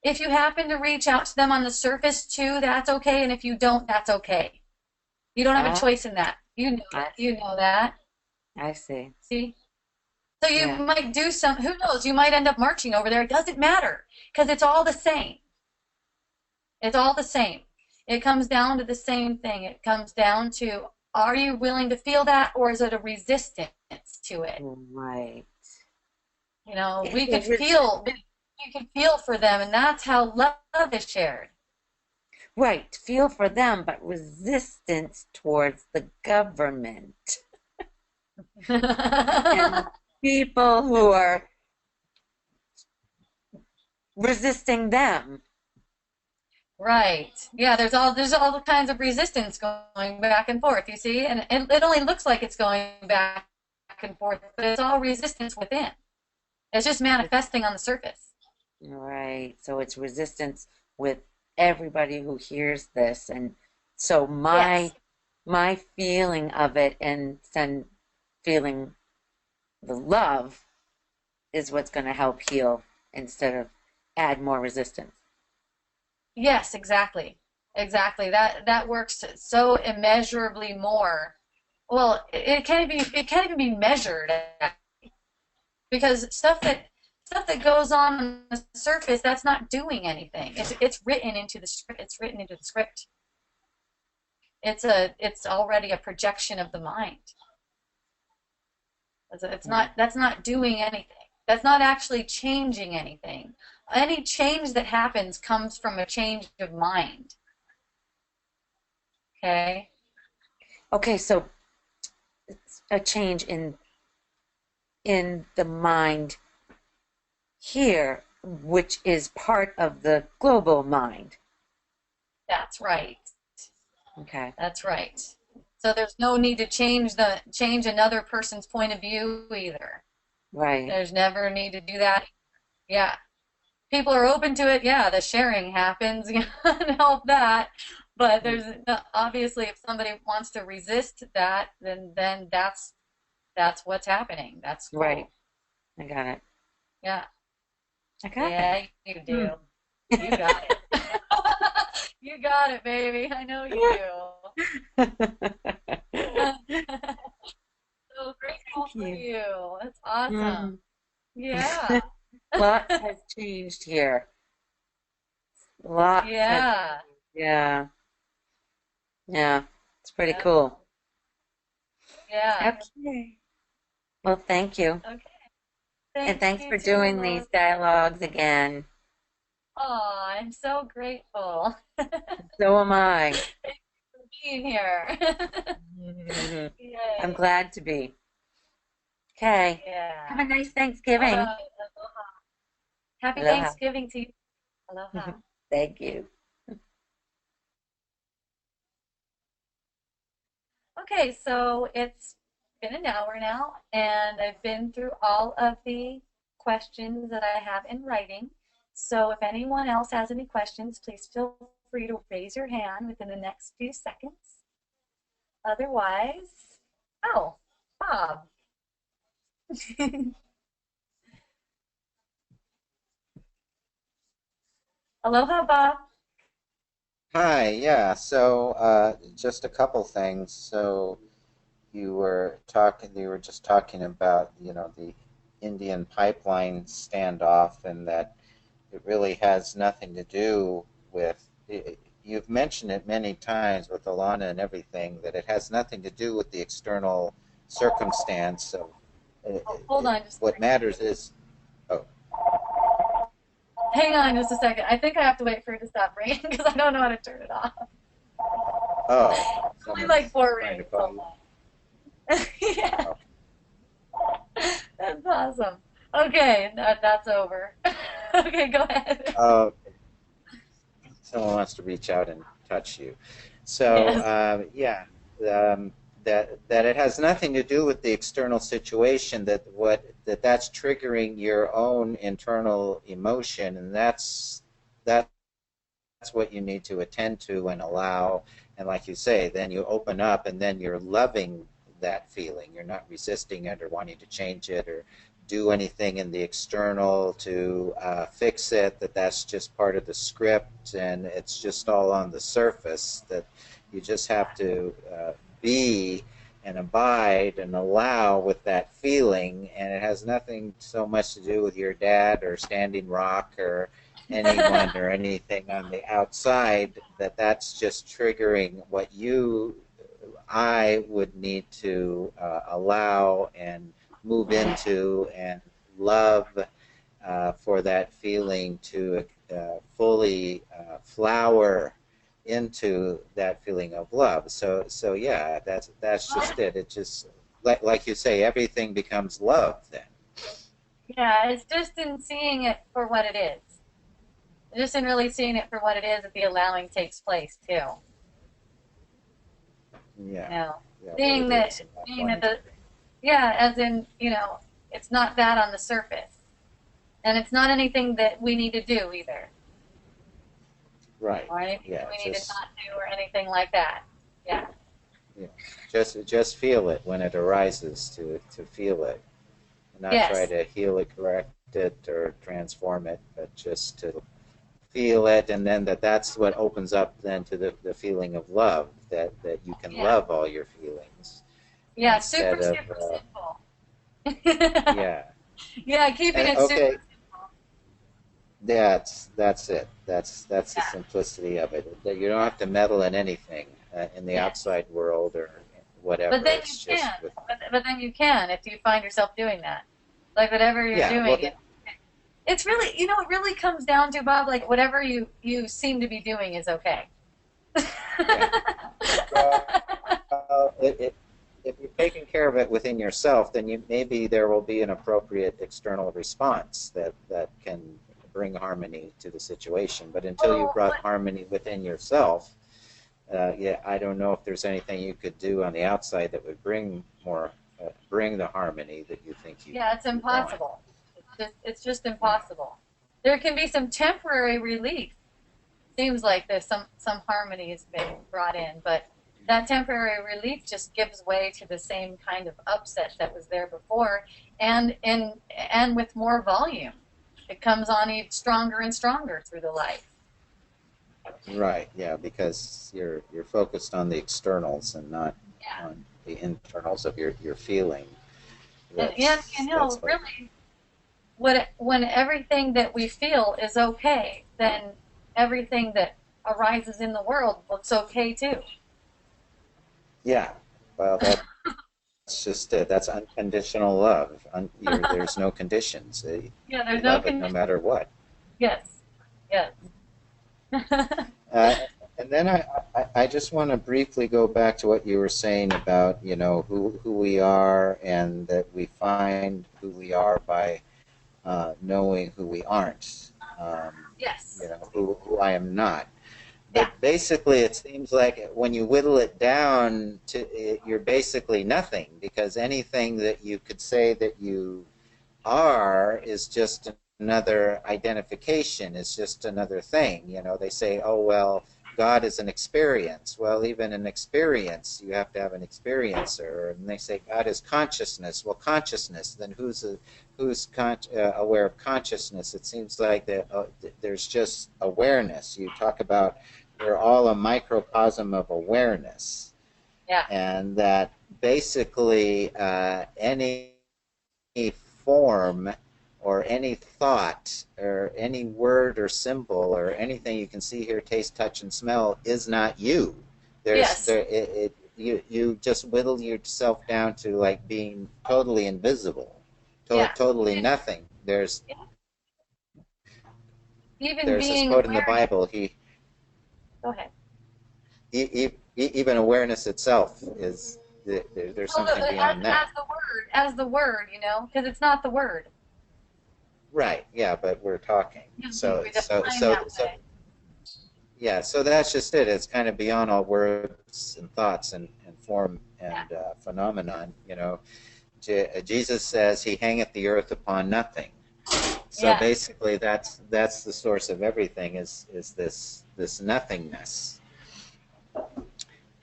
If you happen to reach out to them on the surface too, that's okay, and if you don't, that's okay. You don't have a
Ah,
choice in that. You know
I,
it. You know that.
I see.
See? So you
Yeah.
might do some, who knows, you might end up marching over there. It doesn't matter because it's all the same. It's all the same. It comes down to the same thing. It comes down to, are you willing to feel that, or is it a resistance to it?
Right.
You know,
It's a res-
you can feel for them, and that's how love is shared.
right. Feel for them, but resistance towards the government and people who are resisting them.
Right. Yeah, there's all the kinds of resistance going back and forth, you see? And it only looks like it's going back and forth, but it's all resistance within. It's just manifesting on the surface.
Right. So it's resistance with everybody who hears this. And so my
Yes.
my feeling of it and then feeling the love is what's going to help heal instead of add more resistance.
Yes, exactly. Exactly. That works so immeasurably more. Well, it can't even be measured because stuff that goes on the surface, that's not doing anything. It's written into the script. It's written into the script. It's already a projection of the mind. It's
Mm.
not that's not doing anything. That's not actually changing anything. Any change that happens comes from a change of mind. Okay?
Okay, so it's a change in the mind here, which is part of the global mind.
That's right.
Okay.
That's right. So there's no need to change another person's point of view either.
Right.
There's never a need to do that. Yeah. People are open to it. Yeah, the sharing happens and help that. But
Mm.
there's obviously if somebody wants to resist that, then that's what's happening. That's
Right.
cool.
I got it.
Yeah.
I got it.
Yeah, you do. You got it. You got it, baby. I know you do. So grateful
Thank
for
you.
you. That's awesome.
Mm.
Yeah.
Lots has changed here. Lots has,
Yeah.
yeah, yeah. It's pretty
Yeah.
cool.
Yeah.
Okay. Well, thank you.
Okay.
And
Thank
thanks
you
for
too,
doing these
Rose.
dialogues again.
Oh, I'm so grateful.
So am I.
Thank you for being here.
I'm
Yay.
glad to be. Okay. Have a
Yeah.
nice
All
Thanksgiving.
right. Aloha. Happy
Aloha.
Thanksgiving to you. Aloha.
Thank you.
Okay, so it's been an hour now, and I've been through all of the questions that I have in writing. So if anyone else has any questions, please feel free to raise your hand within the next few seconds. Otherwise, oh, Bob. Aloha, Bob.
Hi, yeah. So, just a couple things. So, you were just talking about, the Indian pipeline standoff, and that it really has nothing to do with, you've mentioned it many times with Alana and everything, that it has nothing to do with the external circumstance. So,
Oh, hold on just a
what
second.
matters is, oh,
Hang on just a second. I think I have to wait for it to stop ringing because I don't know how to turn it off.
oh,
Only like
someone's
four
trying to
rings.
call
Hold
you.
on. Yeah,
Okay.
that's awesome. Okay, that's over. Okay, go ahead.
Oh, someone wants to reach out and touch you. So
Yes.
yeah, that it has nothing to do with the external situation. That's triggering your own internal emotion, and that's what you need to attend to and allow. And like you say, then you open up, and then you're loving that feeling. You're not resisting it or wanting to change it or do anything in the external to fix it. That's just part of the script, and it's just all on the surface. That you just have to be and abide and allow with that feeling, and it has nothing so much to do with your dad or Standing Rock or anyone or anything on the outside. That's just triggering what I would need to allow and move into and love, for that feeling to fully flower into that feeling of love. So yeah, that's just it. It just, like you say, everything becomes love then.
Yeah, it's just in seeing it for what it is. Just in really seeing it for what it is that the allowing takes place too.
Yeah,
You know,
yeah, what
seeing
it
that,
is, and not
seeing that
wanting to
the, yeah, as in, it's not that on the surface. And it's not anything that we need to do either,
right.
or anything
Yeah,
that we need to
just
not do, or anything like that. Yeah.
yeah, just feel it when it arises, to feel it, and not try
Yes.
to heal it, correct it, or transform it, but just to feel it, and then that's what opens up then to the feeling of love, that you can
Yeah.
love all your feelings
Yeah. Super,
instead of
super simple.
yeah.
Yeah, keeping
And
it super
okay,
simple.
that's it. That's the
Yeah.
simplicity of it. That you don't have to meddle in anything in the
Yes.
outside world or
But
whatever.
then you
It's just
can.
with
But then you can if you find yourself doing that. Like whatever you're
yeah. Well,
doing, it's really, it really comes down to, Bob, like whatever you seem to be doing is okay.
yeah. Well, if you're taking care of it within yourself, then maybe there will be an appropriate external response that can bring harmony to the situation. But until you
Oh,
brought
but
harmony within yourself, yeah, I don't know if there's anything you could do on the outside that would bring the harmony that you think
yeah, it's
you want.
impossible. It's just
Yeah.
impossible. There can be some temporary relief. Seems like there's some harmony has been brought in, but that temporary relief just gives way to the same kind of upset that was there before, and with more volume. It comes on even stronger and stronger through the life.
Right. Yeah, because you're focused on the externals and not
Yeah.
on the internals of your feeling.
And
That's what.
really, when everything that we feel is okay, then everything that arises in the world looks okay too.
Yeah. Well, that's just it. That's unconditional love. There's no conditions.
Yeah,
You
there's no
love it no
condition.
matter what.
Yes, yes.
Uh, and then I just want to briefly go back to what you were saying about, who we are, and that we find who we are by knowing who we aren't,
Yes.
who I am not.
Yeah.
But basically, it seems like when you whittle it down to it, you're basically nothing, because anything that you could say that you are is just another identification, is just another thing. They say, oh, well, God is an experience. Well, even an experience, you have to have an experiencer. And they say God is consciousness. Well, consciousness, then who's aware of consciousness? It seems like that there's just awareness. You talk about we're all a microcosm of awareness,
Yeah.
and that basically any form or any thought or any word or symbol or anything you can see, hear, taste, touch, and smell is not you.
Yes.
You just whittle yourself down to like being totally invisible,
Yeah.
totally nothing.
Even
There's this
being
quote in the
aware.
Bible.
Go ahead.
Even awareness itself is there's
Well,
something beyond that.
as the word, because it's not the word.
right, yeah, but we're talking.
We
So, so,
define
so,
that
so,
way.
yeah, so that's just it. It's kind of beyond all words and thoughts and form
Yeah.
and phenomenon. Jesus says he hangeth the earth upon nothing. So
Yeah.
basically, that's the source of everything is this nothingness,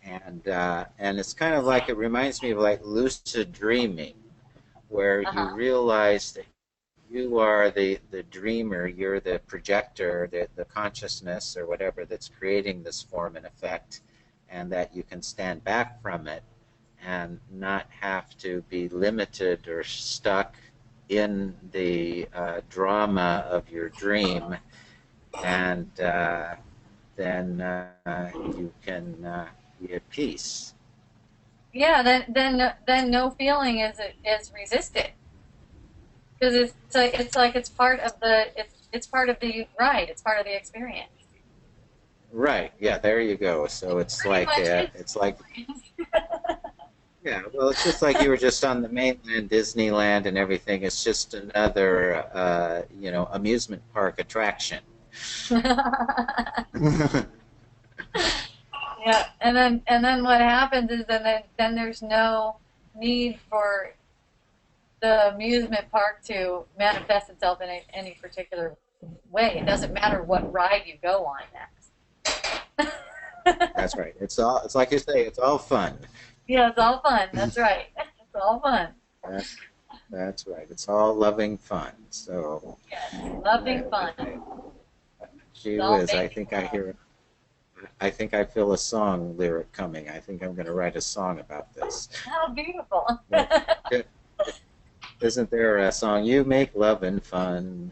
and it's kind of like it reminds me of like lucid dreaming, where you
Uh-huh.
realize that you are the dreamer, you're the projector, the consciousness or whatever that's creating this form and effect, and that you can stand back from it and not have to be limited or stuck in the drama of your dream, and then you can be at peace.
Yeah, then no feeling is resisted because it's like it's part of the ride. It's part of the experience.
Right. Yeah. There you go. So
It
it's
pretty
like
much is
it's
the
like
experience.
yeah. Well, it's just like you were just on the mainland, Disneyland, and everything. It's just another amusement park attraction.
Yeah, and then what happens is then there's no need for the amusement park to manifest itself in any particular way. It doesn't matter what ride you go on next.
That's right. It's like you say. It's all fun.
Yeah, it's all fun. That's right. It's all fun.
That, that's right. It's all loving fun. So,
Yes,
I,
loving fun.
I,
It's
gee
all
whiz,
making love.
I think I feel a song lyric coming. I think I'm going to write a song about this.
How beautiful.
Yeah. Isn't there a song, You Make Lovin' Fun?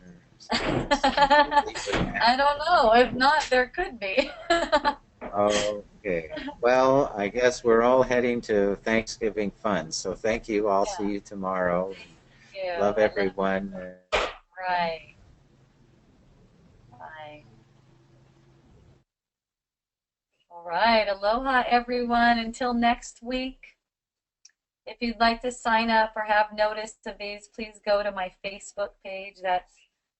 I don't know. If not, there could be.
Okay. Well, I guess we're all heading to Thanksgiving fun. So thank you. I'll see
Yeah,
you tomorrow.
you.
Love
I love
everyone.
right. Right. All right. Aloha, everyone. Until next week. If you'd like to sign up or have notice of these, please go to my Facebook page.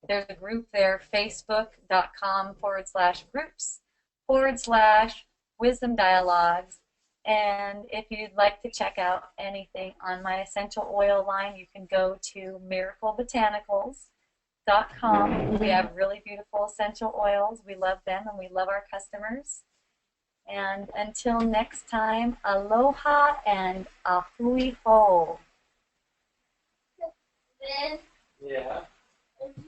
There's a group there, facebook.com/groups/wisdom dialogues. And if you'd like to check out anything on my essential oil line, you can go to miraclebotanicals.com. We have really beautiful essential oils. We love them and we love our customers. And until next time, aloha and ahui ho.
Then,
Yeah.
it's